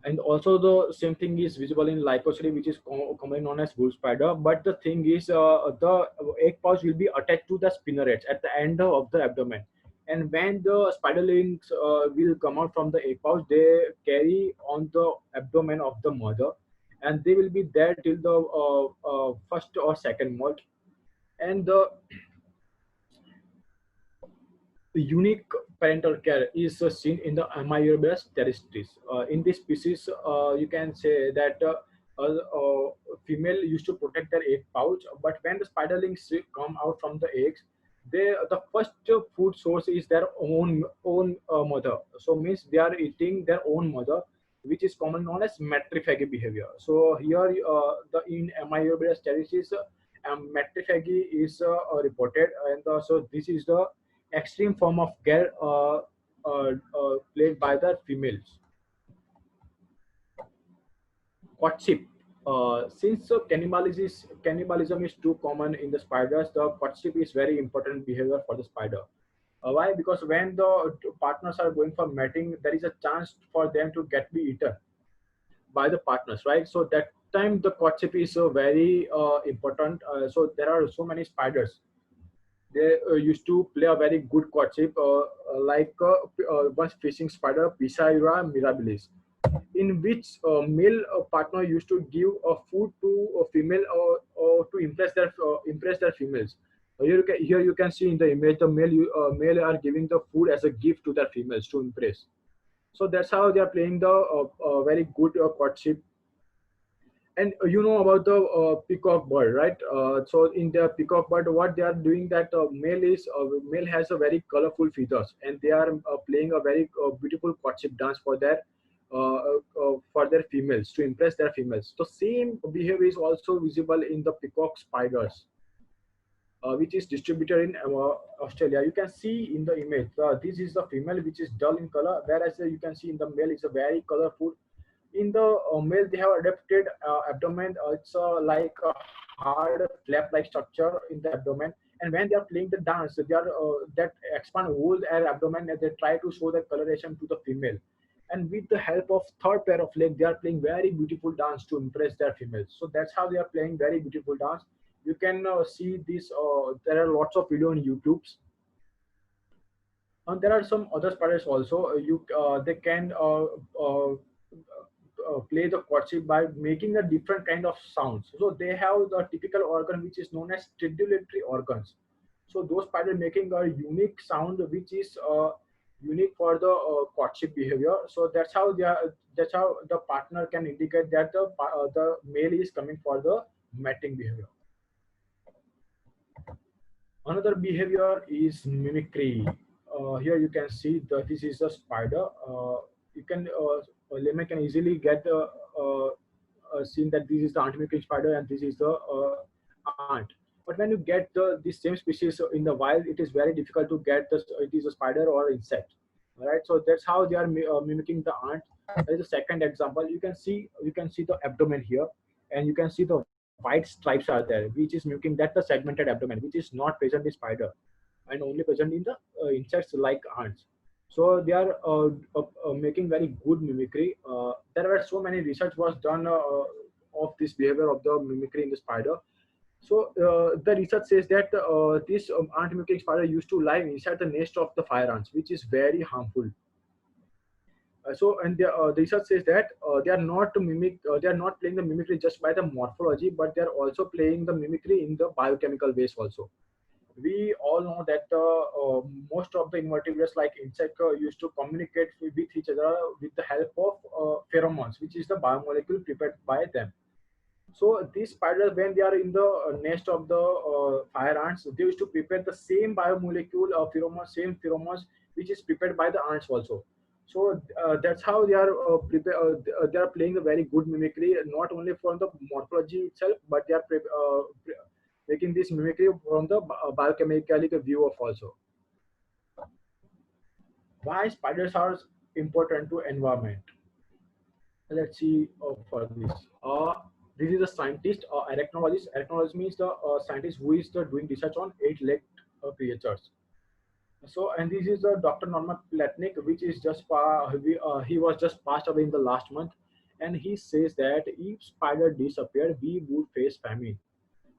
And also the same thing is visible in Lycosidae, which is commonly known as wolf spider. But the thing is, the egg pouch will be attached to the spinnerets at the end of the abdomen. And when the spiderlings will come out from the egg pouch, they carry on the abdomen of the mother, and they will be there till the first or second molt. And the unique parental care is seen in the Amyuribes terrestris. In this species, you can say that female used to protect their egg pouch, but when the spiderlings come out from the eggs, the first food source is their own mother. So means they are eating their own mother, which is common known as matrophagy behavior. So here, the in Amyuribes terrestris, matrophagy is reported, and so this is the extreme form of care played by the females. Courtship. Since cannibalism is too common in the spiders, the courtship is very important behavior for the spider. Why? Because when the partners are going for mating, there is a chance for them to get be eaten by the partners, right? So that time the courtship is very important. So there are so many spiders, they used to play a very good courtship, like one fishing spider, Pisciura mirabilis. in which male partner used to give a food to a female or to impress their females. Here you can see in the image the male are giving the food as a gift to their females to impress. So that's how they are playing the very good courtship. And you know about the peacock bird, right? So in the peacock bird, what they are doing, that male has a very colorful feathers, and they are playing a very beautiful courtship dance for their females to impress their females. So same behavior is also visible in the peacock spiders, which is distributed in Australia. You can see in the image, this is the female which is dull in color, whereas you can see in the male is a very colorful. In the male, they have adapted abdomen. It's like a hard flap-like structure in the abdomen. And when they are playing the dance, they are that expand whole air abdomen, and they try to show the coloration to the female. And with the help of third pair of leg, they are playing very beautiful dance to impress their females. So that's how they are playing very beautiful dance. You can see this. There are lots of video on YouTube, and there are some other spiders also. They can play the courtship by making a different kind of sounds. So they have the typical organ which is known as stridulatory organs. So those spiders making a unique sound which is unique for the courtship behavior. So that's how they are. That's how the partner can indicate that the male is coming for the mating behavior. Another behavior is mimicry. Here you can see that this is a spider. You can layman can easily get seen that this is the aunt mimicking spider and this is the aunt. But when you get the same species in the wild, it is very difficult to get this. It is a spider or insect. All right, so that's how they are mimicking the ant. There is a second example. You can see the abdomen here, and you can see the white stripes are there, which is mimicking that the segmented abdomen, which is not present in spider and only present in the insects like ants. So they are making very good mimicry. There were so many research was done of this behavior of the mimicry in the spider. So the research says that this ant mimicking spider used to live inside the nest of the fire ants, which is very harmful. The research says that they are not playing the mimicry just by the morphology, but they are also playing the mimicry in the biochemical ways also. We all know that most of the invertebrates like insect used to communicate with each other with the help of pheromones, which is the biomolecule prepared by them. So these spiders, when they are in the nest of the fire ants, they used to prepare the same biomolecule of same pheromones, which is prepared by the ants also. So that's how they are they are playing a very good mimicry, not only from the morphology itself, but they are making this mimicry from the biochemical view of also. Why spiders are important to environment? Let's see for this. This is a scientist, arachnologist. Arachnologist means the scientist who is doing research on eight-legged creatures. So, and this is Dr. Norman Platnick, which is he was just passed away in the last month, and he says that if spider disappeared, we would face famine.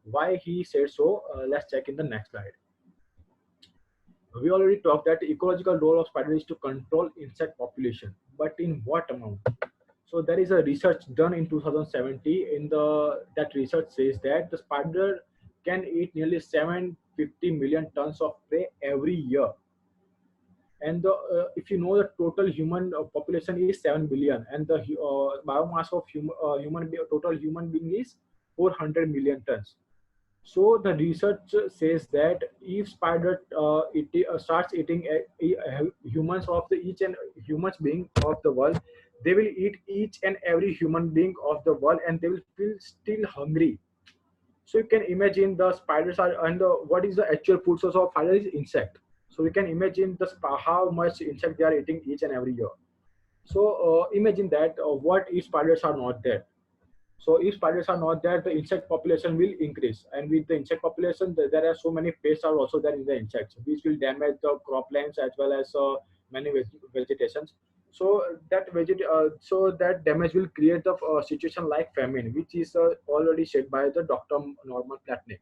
Why he said so? Let's check in the next slide. We already talked that the ecological role of spider is to control insect population, but in what amount? So there is a research done in 2017. That research says that the spider can eat nearly 750 million tons of prey every year. And if you know, the total human population is 7 billion, and the biomass of total human being is 400 million tons. So the research says that if spider starts eating humans of the each and humans being of the world, they will eat each and every human being of the world, and they will feel still hungry. So you can imagine the spiders are, and what is the actual food source of spider is insect. So you can imagine how much insect they are eating each and every year. So imagine that what if spiders are not there? So if spiders are not there, the insect population will increase, and with the insect population, there are so many pests are also there in the insects, which will damage the croplands as well as many vegetations. So that damage will create the situation like famine, which is already said by the Dr. Norman Platnick.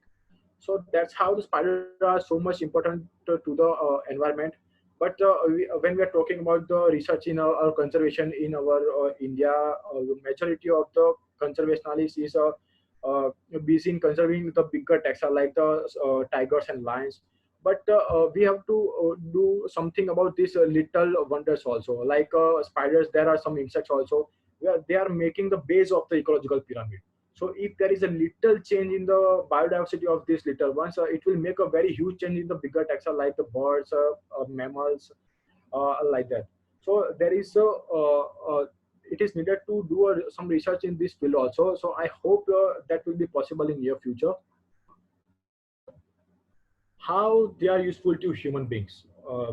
So that's how the spiders are so much important to the environment. When we are talking about the research in our conservation in our India, the majority of the conservationists is uh, busy in conserving the bigger taxa like the tigers and lions. But we have to do something about these little wonders also, like spiders. There are some insects also where they are making the base of the ecological pyramid. So if there is a little change in the biodiversity of these little ones, it will make a very huge change in the bigger taxa like the birds, mammals, like that. So there is it is needed to do some research in this field also. So I hope that will be possible in near future. How they are useful to human beings.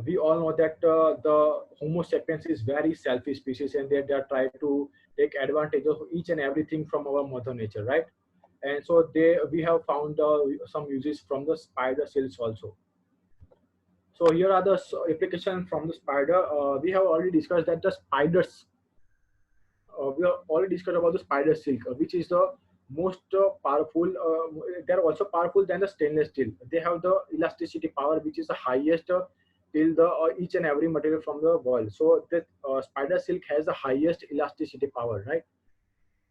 We all know that the Homo sapiens is very selfish species, and they are trying to take advantage of each and everything from our mother nature, right? And so we have found some uses from the spider cells also. So here are the application from the spider. We have already discussed that the spiders. We have already discussed about the spider silk, which is the most powerful. They are also powerful than the stainless steel. They have the elasticity power, which is the highest till the each and every material from the world. So the spider silk has the highest elasticity power, right?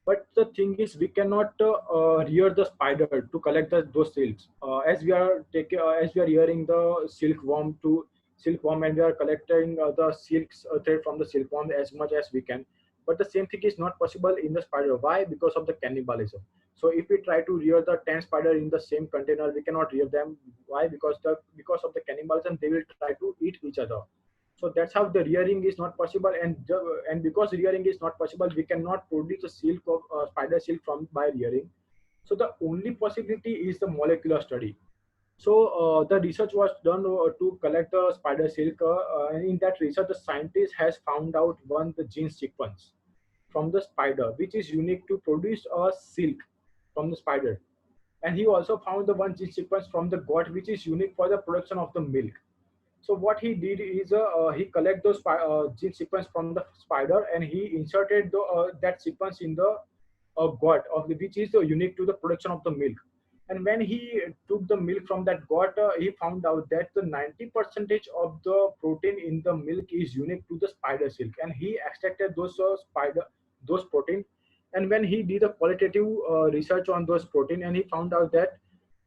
But the thing is, we cannot rear the spider to collect those silks. As we are rearing the silkworm to silkworm, and we are collecting the silks thread from the silkworm as much as we can. But the same thing is not possible in the spider. Why? Because of the cannibalism. So if we try to rear the 10 spider in the same container, we cannot rear them. Why? Because of the cannibalism, they will try to eat each other. So that's how the rearing is not possible, and because rearing is not possible, we cannot produce a silk of spider silk from by rearing. So the only possibility is the molecular study. So the research was done to collect the spider silk, and in that research, the scientist has found out one the gene sequence from the spider, which is unique to produce a silk from the spider. And he also found the one gene sequence from the goat, which is unique for the production of the milk. So what he did is he collect those gene sequence from the spider, and he inserted that sequence in the goat of which is unique to the production of the milk. And when he took the milk from that goat, he found out that the 90 percentage of the protein in the milk is unique to the spider silk, and he extracted those protein. And when he did a qualitative research on those protein, and he found out that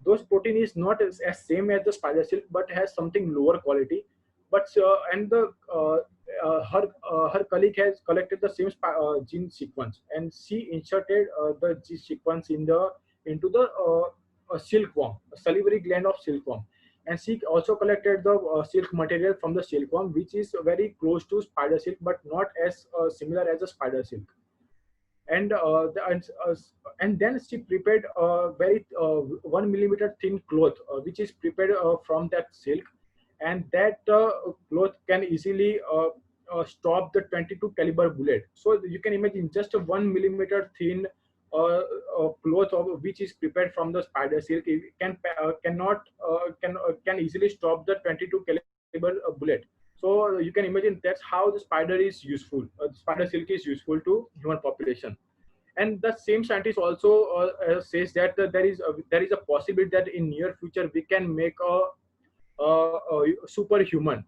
those protein is not as same as the spider silk, but has something lower quality. But and the her colleague has collected the same gene sequence, and she inserted the gene sequence into the silkworm, a salivary gland of silkworm. And she also collected the silk material from the silkworm, which is very close to spider silk, but not as similar as the spider silk. And and then she prepared a very 1 millimeter thin cloth, which is prepared from that silk, and that cloth can easily stop the 22 caliber bullet. So you can imagine just a 1 millimeter thin cloth of which is prepared from the spider silk, it can easily stop the 22 caliber bullet. So you can imagine that's how the spider is useful. The spider silk is useful to human population. And the same scientist also says that there is a possibility that in near future we can make a superhuman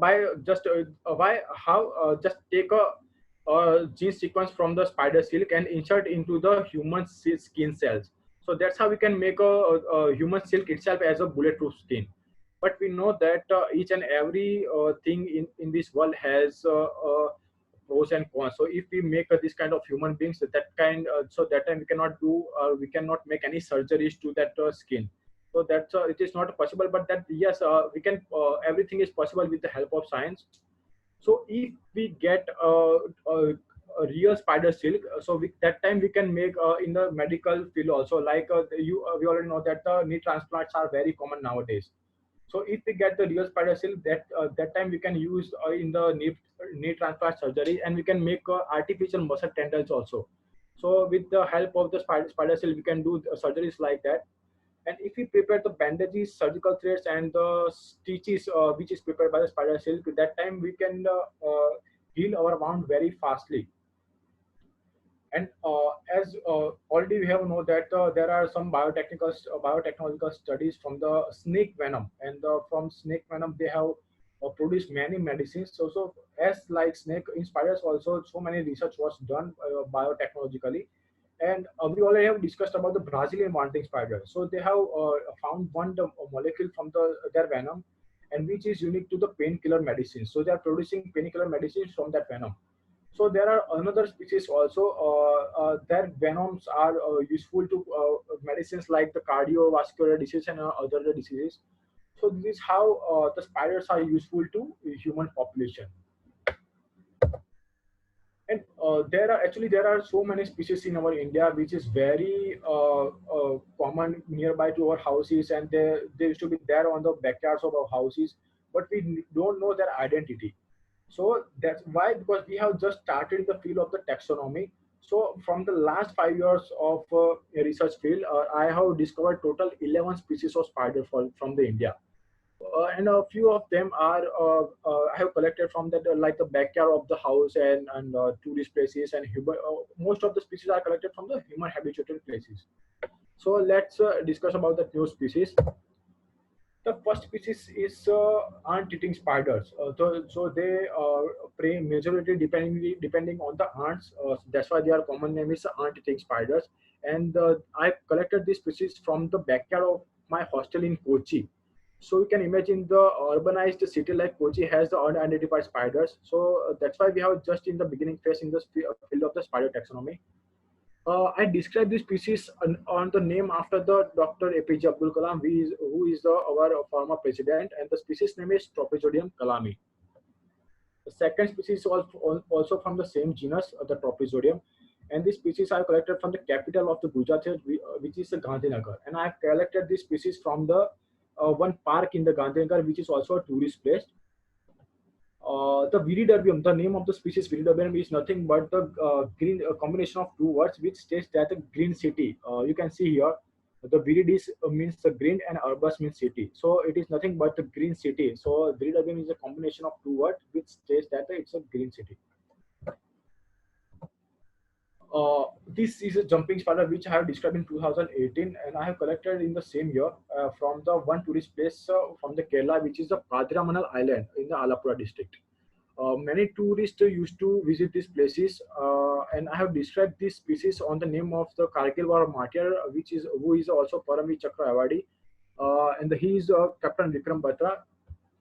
by just why how just take a gene sequence from the spider silk and insert into the human skin cells. So that's how we can make a human silk itself as a bulletproof skin. But we know that each and every thing in this world has pros and cons. So if we make this kind of human beings, so that time we cannot make any surgeries to that skin. So that's it is not possible. But that yes, we can. Everything is possible with the help of science. So if we get a real spider silk, so that time we can make in the medical field also. Like we already know that the knee transplants are very common nowadays. So if we get the real spider silk, that time we can use in the knee transplant surgery, and we can make artificial muscle tendons also. So with the help of the spider silk, we can do surgeries like that. And if we prepare the bandages, surgical threads, and the stitches, which is prepared by the spider silk, that time we can heal our wound very fastly. And as already we have know that there are some biotechnological studies from the snake venom, and from snake venom they have produce many medicines. So as like snake in spiders also, so many research was done biotechnologically. And we already have discussed about the Brazilian wanting spider. So they have found one molecule from their venom, and which is unique to the painkiller medicine. So they are producing painkiller medicines from that venom. So there are another species also. Their venoms are useful to medicines like the cardiovascular disease and other diseases. So this is how the spiders are useful to human population. And there are so many species in our India which is very common nearby to our houses, and they used to be there on the backyards of our houses, but we don't know their identity. So that's why, because we have just started in the field of the taxonomy. So from the last 5 years of a research field, I have discovered total 11 species of spider from the India. And a few of them are I have collected from that like the backyard of the house and tourist places and human. Most of the species are collected from the human habitated places. So let's discuss about the new species. The first species is ant-eating spiders. So they prey majority depending on the ants. That's why their common name is ant-eating spiders. And I collected this species from the backyard of my hostel in Kochi. So you can imagine the urbanized city like Kochi has the unidentified spiders. So that's why we have just in the beginning phase in the field of the spider taxonomy. I describe this species on the name after the Dr. APJ Abdul Kalam, who is our former president, and the species name is Tropizodium kalami. The second species is also from the same genus, the Tropizodium, and this species I collected from the capital of the Gujarat, which is Gandhinagar, and I collected this species from the one park in the Gandhinagar, which is also a tourist place. The Viridium, the name of the species Viridium is nothing but the green combination of two words which states that the green city. You can see here the Viridis means the green and Urbus means city. So it is nothing but the green city. So Viridium is a combination of two words which states that it's a green city. This is a jumping spider which I have described in 2018, and I have collected in the same year from the one tourist place from the Kerala, which is the Padiramanal Island in the Alapura district. Many tourists used to visit these places, and I have described this species on the name of the Kargil War martyr, who is also Paramveer Chakra awardee, and he is Captain Vikram Batra,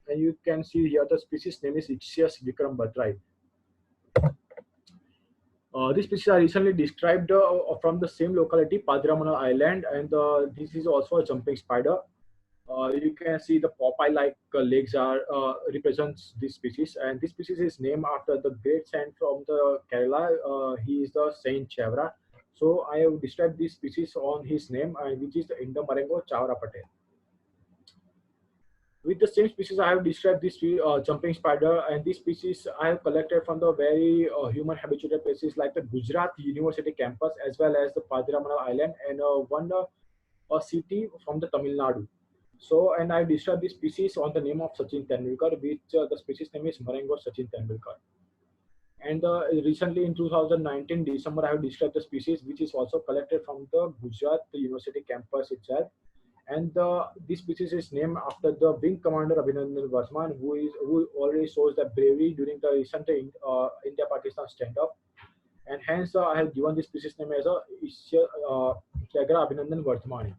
and you can see here the species name is Ixias Vikram Batra. This species are recently described from the same locality, Padiramanal Island, and this is also a jumping spider. You can see the Popeye-like legs are represents this species, and this species is named after the great saint from the Kerala. He is the Saint Chevra. So I have described this species on his name, which is the Indomarengo Chavra Patel. With the same species, I have described this jumping spider, and this species I have collected from the very human habitated places like the Gujarat University campus as well as the Padiramanal Island and one a city from the Tamil Nadu. So, and I described this species on the name of Sachin Tendulkar, which the species name is Marengo Sachin Tendulkar. And recently in 2019 December, I have described the species, which is also collected from the Gujarat University campus itself. And this species is named after the Wing Commander Abhinandan Varman, who already shows the bravery during the recent India-Pakistan standoff. And hence, I have given this species name as a Chagra Abhinandan Varman.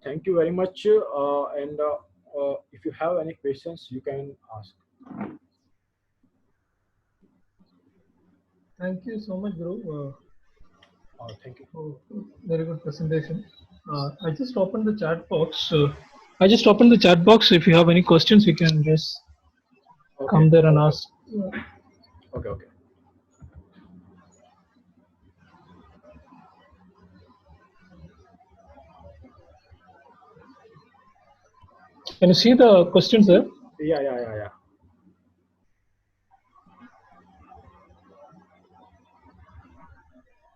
Thank you very much. And if you have any questions, you can ask. Thank you so much, Guru. Thank you. Very good presentation. I just opened the chat box. If you have any questions, you can just come there and ask. Okay. Can you see the questions there? Yeah.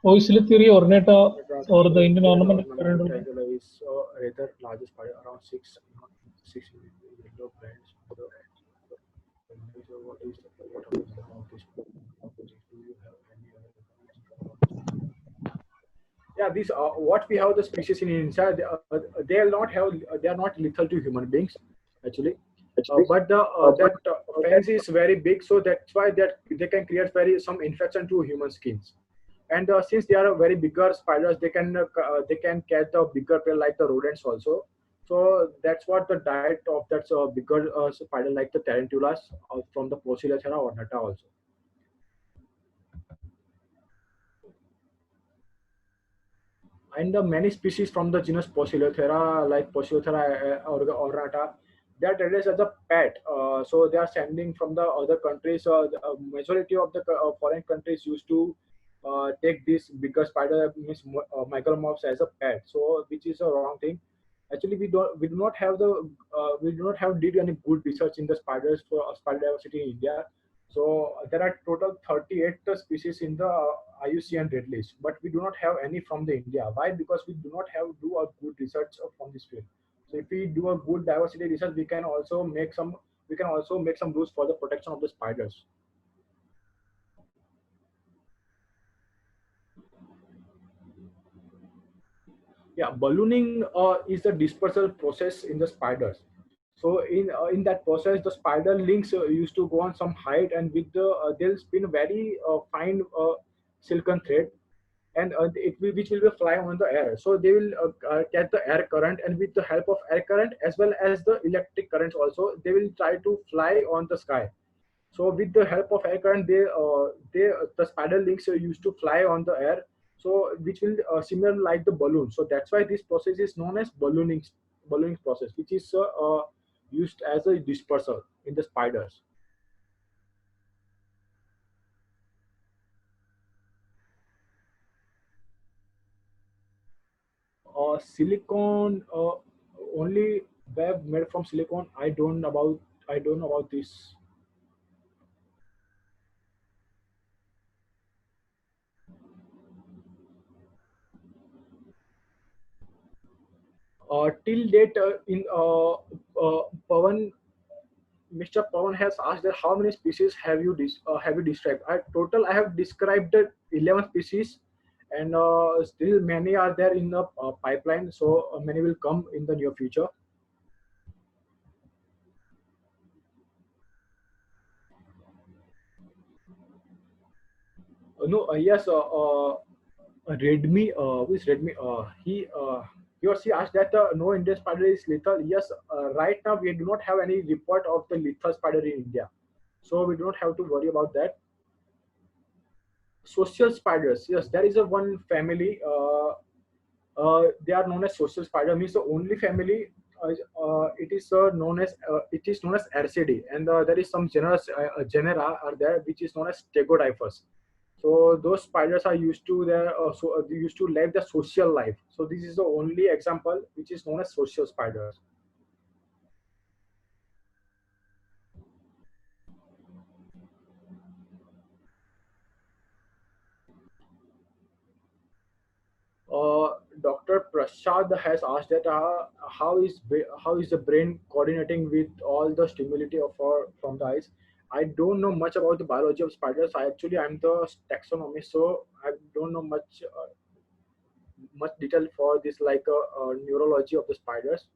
Oisilithiri ornata or the Indian ornament is rather largest spider, around six yellow bands. What is what of this? Do you have any other information? Yeah, these what we have the species in inside. They are not lethal to human beings actually. but the that fence is very big, so that's why that they can create very some infection to human skins. And since they are very bigger spiders, they can catch the bigger prey like the rodents also. So that's what the diet of that bigger spider like the tarantulas from the Poecilothera ornata also. And the many species from the genus Poecilothera, like Poecilothera ornata, they are treated as a pet. So they are sending from the other countries. The majority of the foreign countries used to take this bigger spider, means micromorphs, as a pet. So which is a wrong thing. Actually, we do not have the we do not have did any good research in the spiders for spider diversity in India. So there are total 38 species in the IUCN Red List, but we do not have any from the India. Why? Because we do not have do a good research from this field. So if we do a good diversity research, we can also make some rules for the protection of the spiders. Yeah, ballooning is the dispersal process in the spiders. So in that process, the spider links used to go on some height, and with they'll spin very fine silken thread, and which will be fly on the air. So they will catch the air current, and with the help of air current as well as the electric currents also, they will try to fly on the sky. So with the help of air current, they the spider links used to fly on the air. So which will similar like the balloon. So that's why this process is known as ballooning process, which is used as a dispersal in the spiders. Silicone only web made from silicone. I don't know about this. Till date, in Pawan, Mr. Pawan has asked that how many species have you described? Total, I have described 11 species, and still many are there in the pipeline. So many will come in the near future. No, yes, Redmi, who is Redmi? He or she asked that no Indian spider is lethal. Yes, right now we do not have any report of the lethal spider in India, so we do not have to worry about that. Social spiders, yes, there is a one family. They are known as social spider. Means the only family. It is known as Arcidae, and there is some genera are there which is known as Stegotyphus. So those spiders are used to they used to live the social life. So this is the only example which is known as social spiders. Dr. Prasad has asked that how is the brain coordinating with all the stimuli from the eyes. I don't know much about the biology of spiders. I'm the taxonomist, so I don't know much detail for this like neurology of the spiders.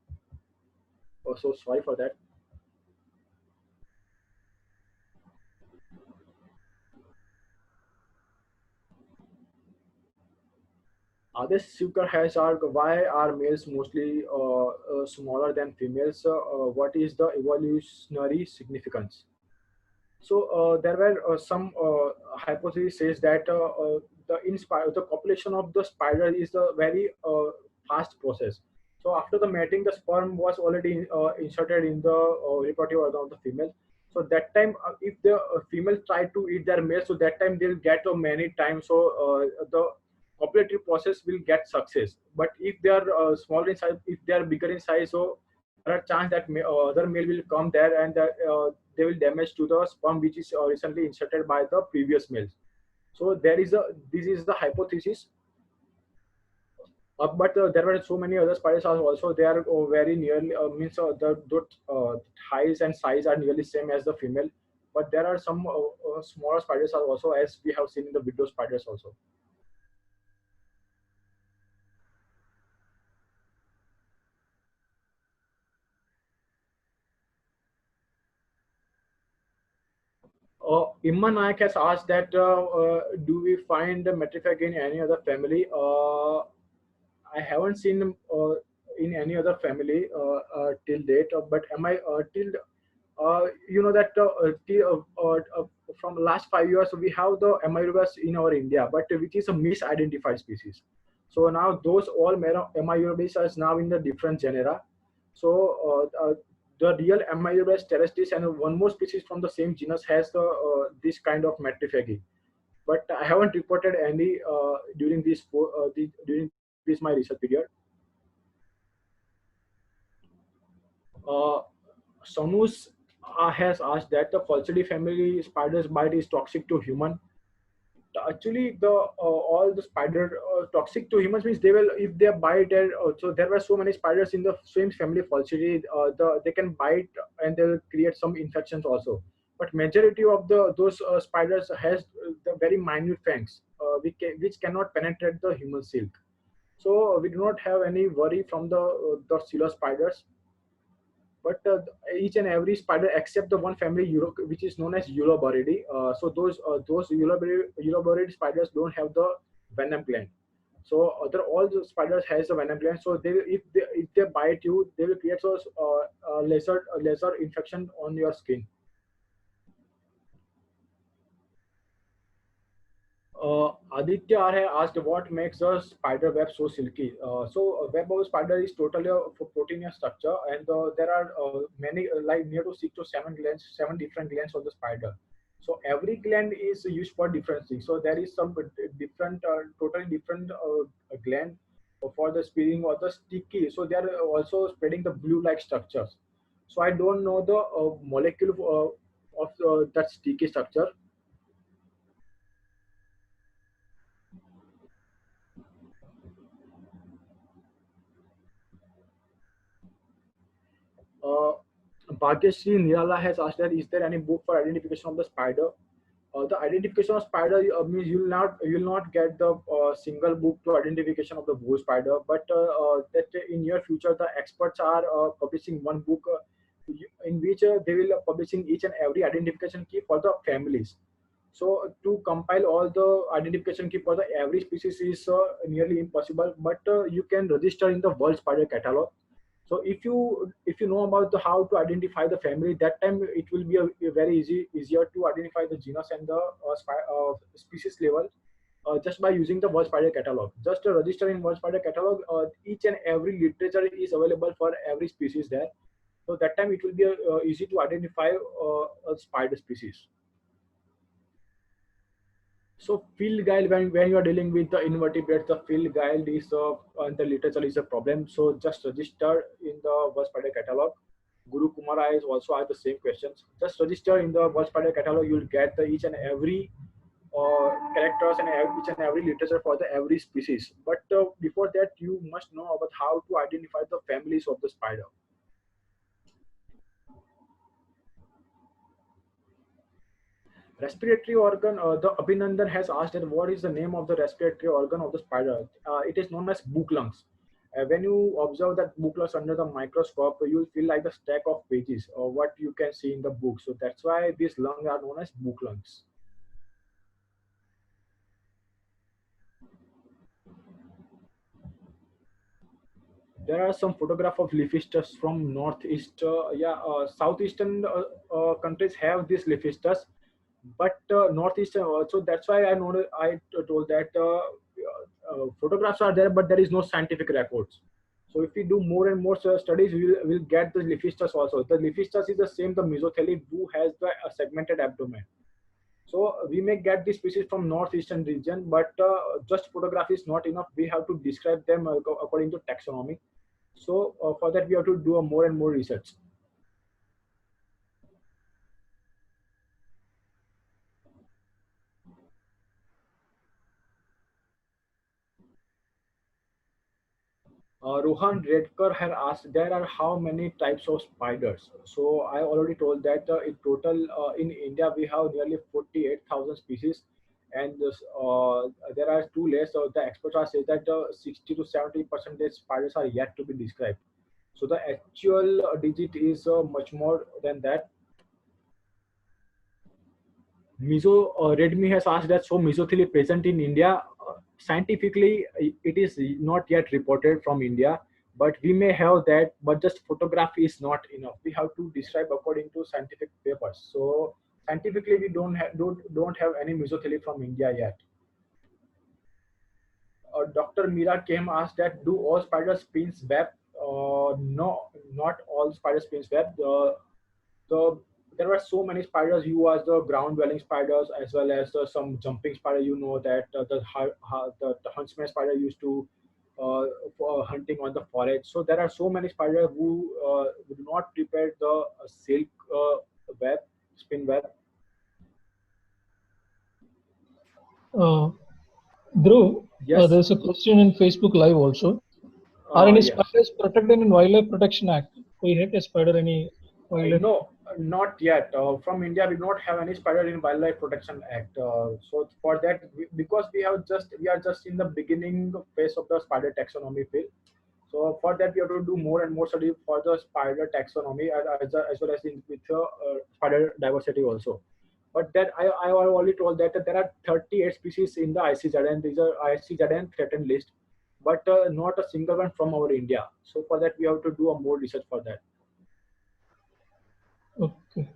So sorry for that. This Sugar has asked why are males mostly smaller than females? What is the evolutionary significance? So there were some hypotheses says that the copulation of the spider is a very fast process. So after the mating, the sperm was already inserted in the reproductive organ of the female. So that time, if the female try to eat their male, so that time they'll get many times. So the copulative process will get success. But if they are small in size, if they are bigger in size, so there are chance that other male will come there, and they will damage to the sperm which is recently inserted by the previous males. So this is the hypothesis. But there were so many other spiders are also they are very nearly means the height and size are nearly same as the female. But there are some smaller spiders are also, as we have seen in the widow spiders also. Imman Nayak has asked that do we find Matrifag in any other family? I haven't seen in any other family till date, but am I till you know that from last 5 years we have the Amyurubes in our India, but which is a misidentified species. So now those all Amyurubes are now in the different genera. So the real Amyurubes terrestris and one more species from the same genus has the this kind of Matriphagy, but I haven't reported any during during this my research period. Uh, Sonus has asked that the Falcidae family spider's bite is toxic to human. Actually, the all the spider toxic to humans means they will if they bite and so there were so many spiders in the same family Falcidae. They can bite and they will create some infections also. But majority of those spiders has the very minute fangs which cannot penetrate the human silk. So we do not have any worry from the Scylla spiders, but each and every spider except the one family which is known as Uloboridae. So those Uloboridae spiders don't have the venom gland. So other all the spiders has a venom gland. So if they bite you, they will create those laser infection on your skin. Aditya R asked what makes a spider web so silky. So a web of a spider is totally a proteinous structure, and there are many like near to 6 to 7 glands, 7 different glands of the spider. So every gland is used for different things. So there is some different, totally different gland for the spreading or the sticky. So they are also spreading the blue-like structures. So I don't know the molecule of that sticky structure. Uh, Bhagyashree Nirala has asked that is there any book for identification of the spider? The identification of spider means you'll not get the single book to identification of the bull spider, but that in near future the experts are publishing one book in which they will publishing each and every identification key for the families. So to compile all the identification key for the every species is nearly impossible, but you can register in the World Spider Catalog. So if you know about how to identify the family, that time it will be a very easier to identify the genus and the species level just by using the World Spider Catalog. Just register in World Spider Catalog. Each and every literature is available for every species there. So that time it will be easy to identify a spider species. So field guide when you are dealing with the invertebrates, the field guide is the literature is a problem. So just register in the World Spider Catalog. Guru Kumara is also asked the same questions. Just register in the World Spider Catalog. You'll get the each and every characters and each and every literature for the every species. But before that, you must know about how to identify the families of the spider. Respiratory organ, the Abhinandan has asked that what is the name of the respiratory organ of the spider? It is known as book lungs. When you observe that book lungs under the microscope, you will feel like the stack of pages or what you can see in the book. So that's why these lungs are known as book lungs. There are some photograph of leafistus from northeast, southeastern countries have these leafistus, but northeastern also. That's why I told that photographs are there, but there is no scientific records. So if we do more and more studies, we'll get the leafistus also. The leafistus is the same, the mesothelid who has the segmented abdomen. So we may get this species from northeastern region, but just photograph is not enough. We have to describe them according to taxonomy. So for that, we have to do a more and more research. Rohan Redkar had asked, there are how many types of spiders? So I already told that in total in India we have nearly 48,000 species, and there are two layers. So the experts are saying that 60 to 70% spiders are yet to be described. So the actual digit is much more than that. Redmi has asked that so mesothelium present in India. Scientifically, it is not yet reported from India, but we may have that. But just photography is not enough. We have to describe according to scientific papers. So scientifically, we don't have any mesothelium from India yet. Dr. Mira came asked that do all spiders spins web? No, not all spiders spins web. The there were so many spiders. You as the ground dwelling spiders as well as some jumping spider. You know that the huntsman spider used to for hunting on the forest. So there are so many spiders who do not prepare the silk web, spin web. Uh, Dhruv, Yes, there's a question in Facebook Live also. Are any yeah. spiders protected in Wildlife Protection Act? कोई है क्या spider any wildlife? No, not yet. From India, we don't have any spider in Wildlife Protection Act. So for that, because we are just in the beginning phase of the spider taxonomy field. So for that, we have to do more and more study for the spider taxonomy as well as with spider diversity also. But that I have already told that there are 38 species in the ICZN. These are ICZN threatened list, but not a single one from our India. So for that, we have to do a more research for that. Okay.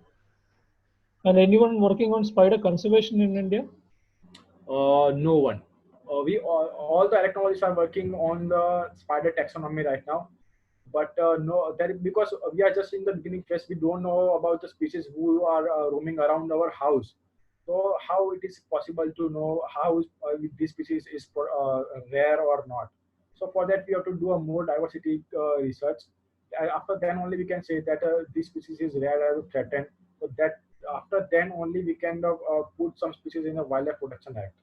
And anyone working on spider conservation in India? No one. We all the electrologists are working on the spider taxonomy right now, but no, that because we are just in the beginning phase. We don't know about the species who are roaming around our house. So how it is possible to know how this species is rare or not? So for that we have to do a more diversity research. After then only we can say that this species is rare or threatened. So that after then only we can put some species in a wildlife protection act.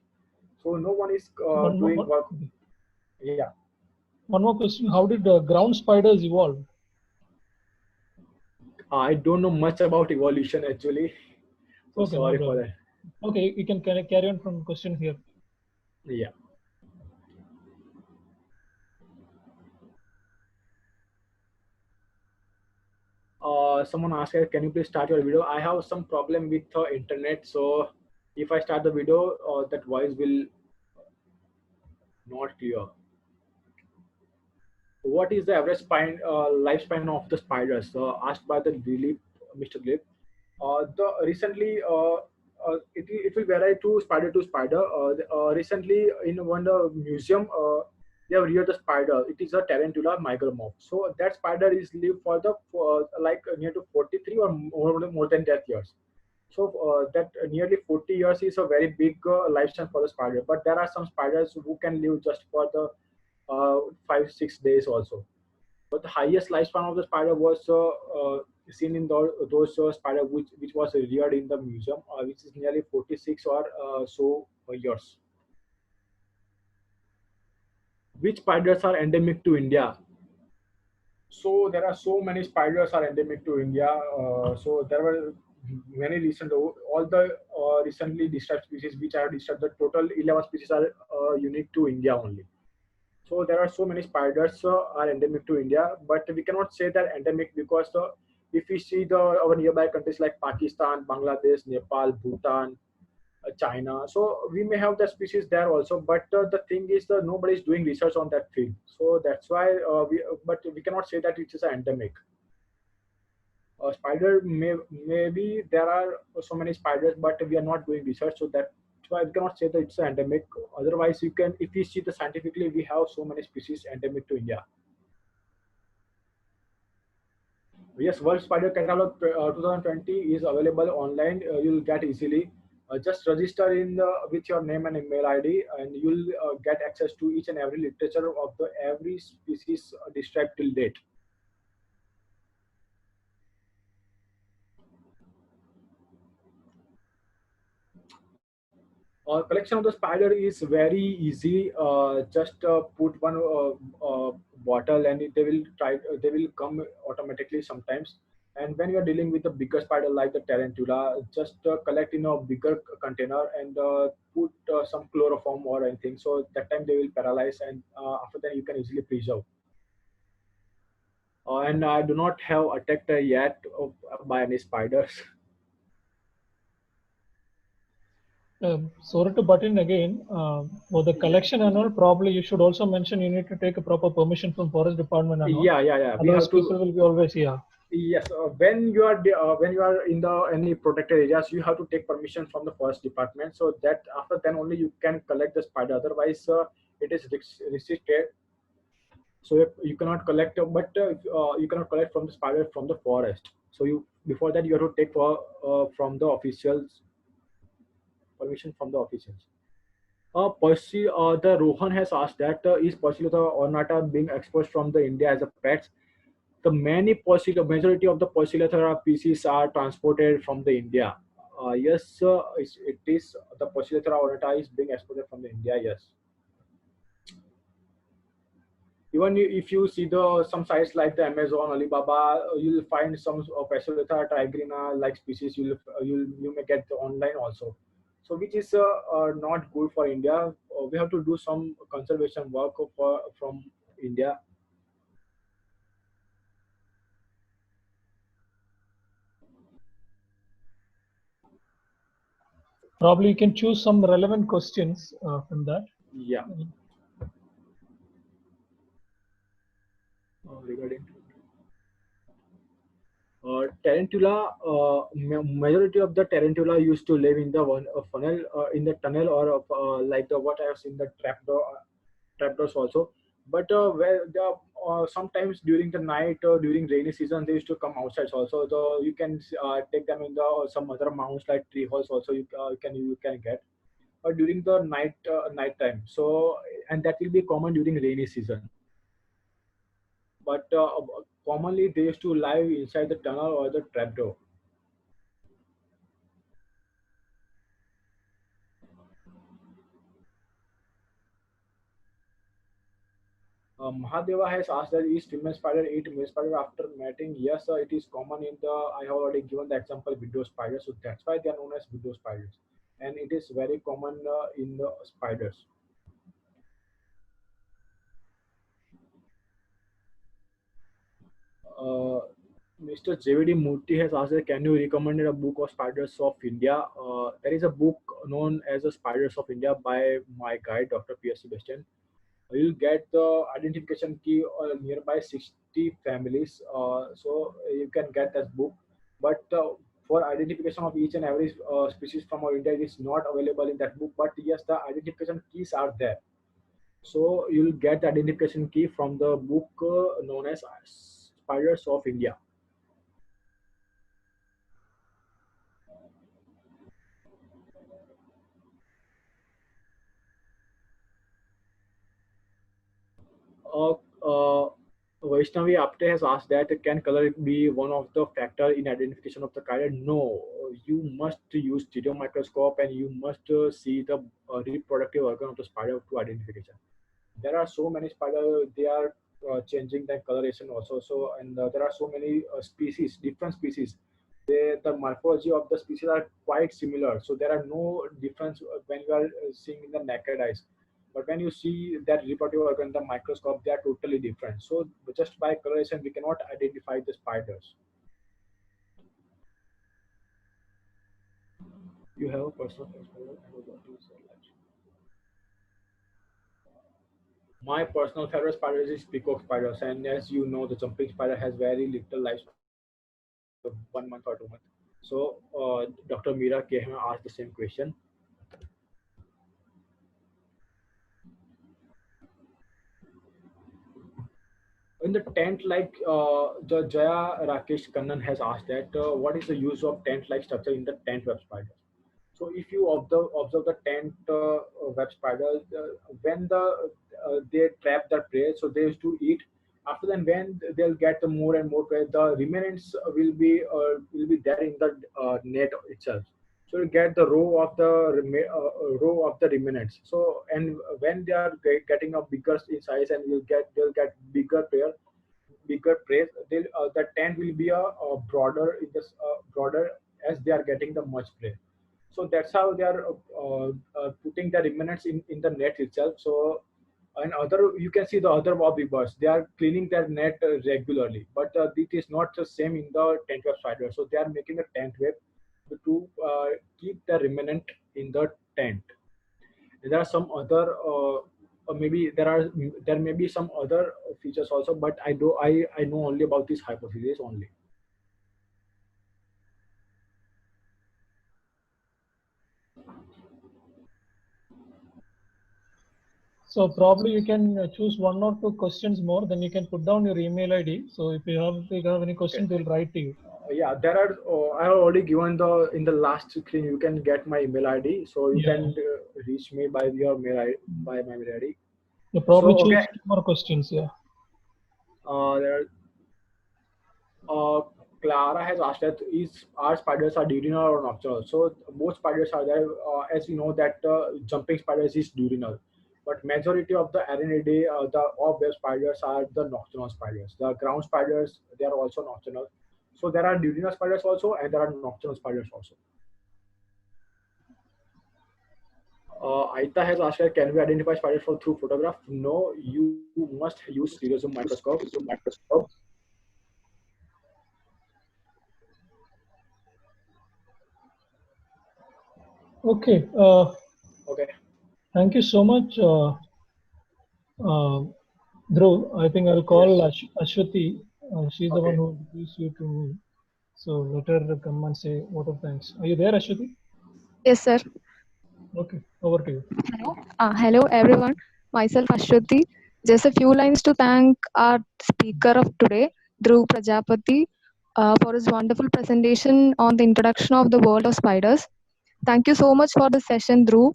So no one is One more, doing work. okay. Yeah, One more question. How did ground spiders evolve? I don't know much about evolution actually. So Okay, no sorry for problem. that. Okay, you can carry on from question here. Yeah. Someone asked, can you please start your video? I have some problem with internet, so if I start the video, that voice will not clear. What is the average lifespan of the spiders? Asked by the Dilip, Mr. Dilip. The recently, it will vary to spider. Recently, in one museum, they have reared the spider. It is a tarantula migromorph. So that spider is lived for like near to 43 or more than that years. So that nearly 40 years is a very big lifespan for the spider. But there are some spiders who can live just for the 5 6 days also. But the highest lifespan of the spider was seen in those spider which was reared in the museum, which is nearly 46 or so years. Which spiders are endemic to India? So there are so many spiders are endemic to India. So there were many recent all the recently described species which I have described. The total 11 species are unique to India only. So there are so many spiders are endemic to India, but we cannot say they're endemic because if we see our nearby countries like Pakistan, Bangladesh, Nepal, Bhutan, China, so we may have the species there also. But the thing is that nobody is doing research on that field, so that's why but we cannot say that it is an endemic. Spider maybe there are so many spiders, but we are not doing research, so that's why I cannot say that it's an endemic. Otherwise, you can if we see the scientifically, we have so many species endemic to India. Yes, World Spider Catalog 2020 is available online. You'll get easily. Just register with your name and email ID, and you'll get access to each and every literature of the every species described till date. Collection of the spider is very easy. Just put one bottle, and they will try. They will come automatically sometimes. And when you are dealing with a bigger spider like the tarantula, just collect in a bigger container and put some chloroform or anything. So that time they will paralyze, and after that you can easily preserve. And I do not have attacked yet by any spiders. Sorry to butt in again. For the collection and all, probably you should also mention you need to take a proper permission from forest department and all. Yeah. We Otherwise, have people to. will be always here. Yes, when you are in the any protected areas, you have to take permission from the forest department. So that after then only you can collect the spider. Otherwise, it is restricted. So you cannot collect, you cannot collect from the spider from the forest. So you before that you have to take from the officials permission from the officials. The Rohan has asked that is Persilata ornata being exposed from the India as a pet. The majority of the Poecilothera species are transported from the India. Yes, it is the Poecilothera ornata is being exported from the India. Yes, even if you see the some sites like the Amazon, Alibaba, you'll find some Poecilothera tigrina like species. You may get online also. So which is not good for India. We have to do some conservation work from India. Probably you can choose some relevant questions from that. Yeah. Regarding tarantula, majority of the tarantula used to live in the one funnel, in the tunnel, or like the what I have seen the trapdoors also. But where the sometimes during the night or during rainy season they used to come outside also. So you can take them in the some other mounds like tree holes also. You can get. Or during the night time. So and that will be common during rainy season. But commonly they used to live inside the tunnel or the trapdoor. Mahadeva has asked that is female spider eat male spider after mating? Yes, it is common in the. I have already given the example widow spider, so that's why they are known as widow spiders, and it is very common in the spiders. Uh, Mr. JVD Murthy has asked, that, can you recommend a book of Spiders of India? There is a book known as the Spiders of India by my guide, Dr. P.S. Sebastian. You'll get the identification key nearby 60 families. So you can get that book. But for identification of each and every species from our India, it is not available in that book. But yes, the identification keys are there. So you'll get the identification key from the book known as Spiders of India. Uh, uh, Vaishnavi Apte has asked that can color be one of the factor in identification of the chiral? No, you must use stereo microscope and you must see the reproductive organ of the spider to identification. There are so many spider, they are changing their coloration also. So and there are so many species, different species. The morphology of the species are quite similar. So there are no difference when you are seeing in the naked eyes. But when you see that reproductive organ in the microscope, they are totally different. So just by coloration, we cannot identify the spiders. You have a personal spider and what is like. My personal favorite spider is peacock spiders, and as you know, the jumping spider has very little lifespan, 1 month or 2 months. So, Dr. Meera Kehma asked the same question. In the tent, like the Jaya Rakesh Kannan has asked that what is the use of tent-like structure in the tent web spider? So if you observe the tent web spider, when they trap their prey, so they used to eat. After then, when they'll get the more and more prey, the remnants will be there in the net itself. So you get the row of the remnants. So and when they are getting up bigger in size and they'll get bigger prey, the tent will be a broader in this broader as they are getting the much prey. So that's how they are putting the remnants in the net itself. So and other you can see the other birds, they are cleaning their net regularly, but it is not the same in the tent web spider. So they are making a tent web to keep the remnant in the tent. And there are some other maybe there may be some other features also, but I know only about this hypothesis only. So probably you can choose one or two questions more, then you can put down your email ID. So if you have any questions, they'll write to you. Yeah, there are. I have already given the in the last screen. You can get my email ID, so you Yeah. can reach me by your mail ID, by my mail ID. You probably So choose okay, two more questions. Yeah. there Clara has asked that is our spiders are diurnal or nocturnal. So both spiders are there. As we know that jumping spiders is diurnal, but majority of the Arachnidae, the orb-web spiders are the nocturnal spiders. The ground spiders, they are also nocturnal. So there are diurnal spiders also, and there are nocturnal spiders also. Aita has asked, can we identify spiders through photograph? No, you must use stereozoom microscope. Okay. Okay. Thank you so much, Dhruv. I think I'll call Ashwati. She's the one who introduced you to me. So let her come and say word of thanks. Are you there, Ashwati? Yes, sir. Okay, over to you. Hello, everyone. Myself, Ashwati. Just a few lines to thank our speaker of today, Dhruv Prajapati, for his wonderful presentation on the introduction of the world of spiders. Thank you so much for the session, Dhruv.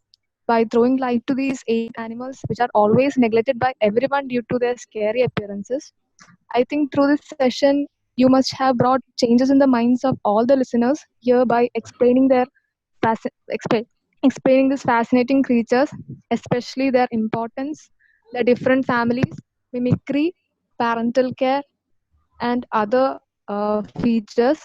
By throwing light to these 8 animals, which are always neglected by everyone due to their scary appearances. I think through this session, you must have brought changes in the minds of all the listeners here by explaining explaining these fascinating creatures, especially their importance, their different families, mimicry, parental care, and other features.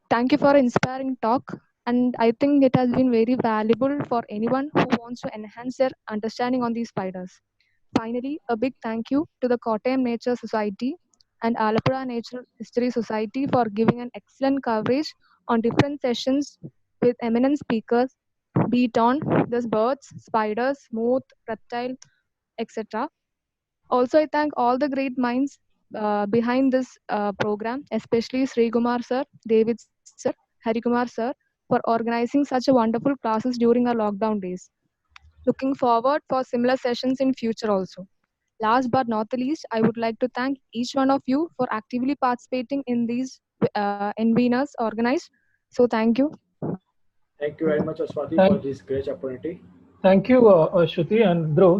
Thank you for an inspiring talk, and I think it has been very valuable for anyone who wants to enhance their understanding on these spiders. Finally, a big thank you to the Kottayam Nature Society and Alapura Nature History Society for giving an excellent coverage on different sessions with eminent speakers, be it on these birds, spiders, moth, reptile, etc. Also, I thank all the great minds behind this program, especially Sri Kumar sir, David sir, Harikumar sir, for organizing such a wonderful classes during our lockdown days. Looking forward for similar sessions in future also. Last but not the least, I would like to thank each one of you for actively participating in these NVNAs organized. So thank you. Thank you very much, Aswati, for this great opportunity. Thank you, Ashwati and Dhruv.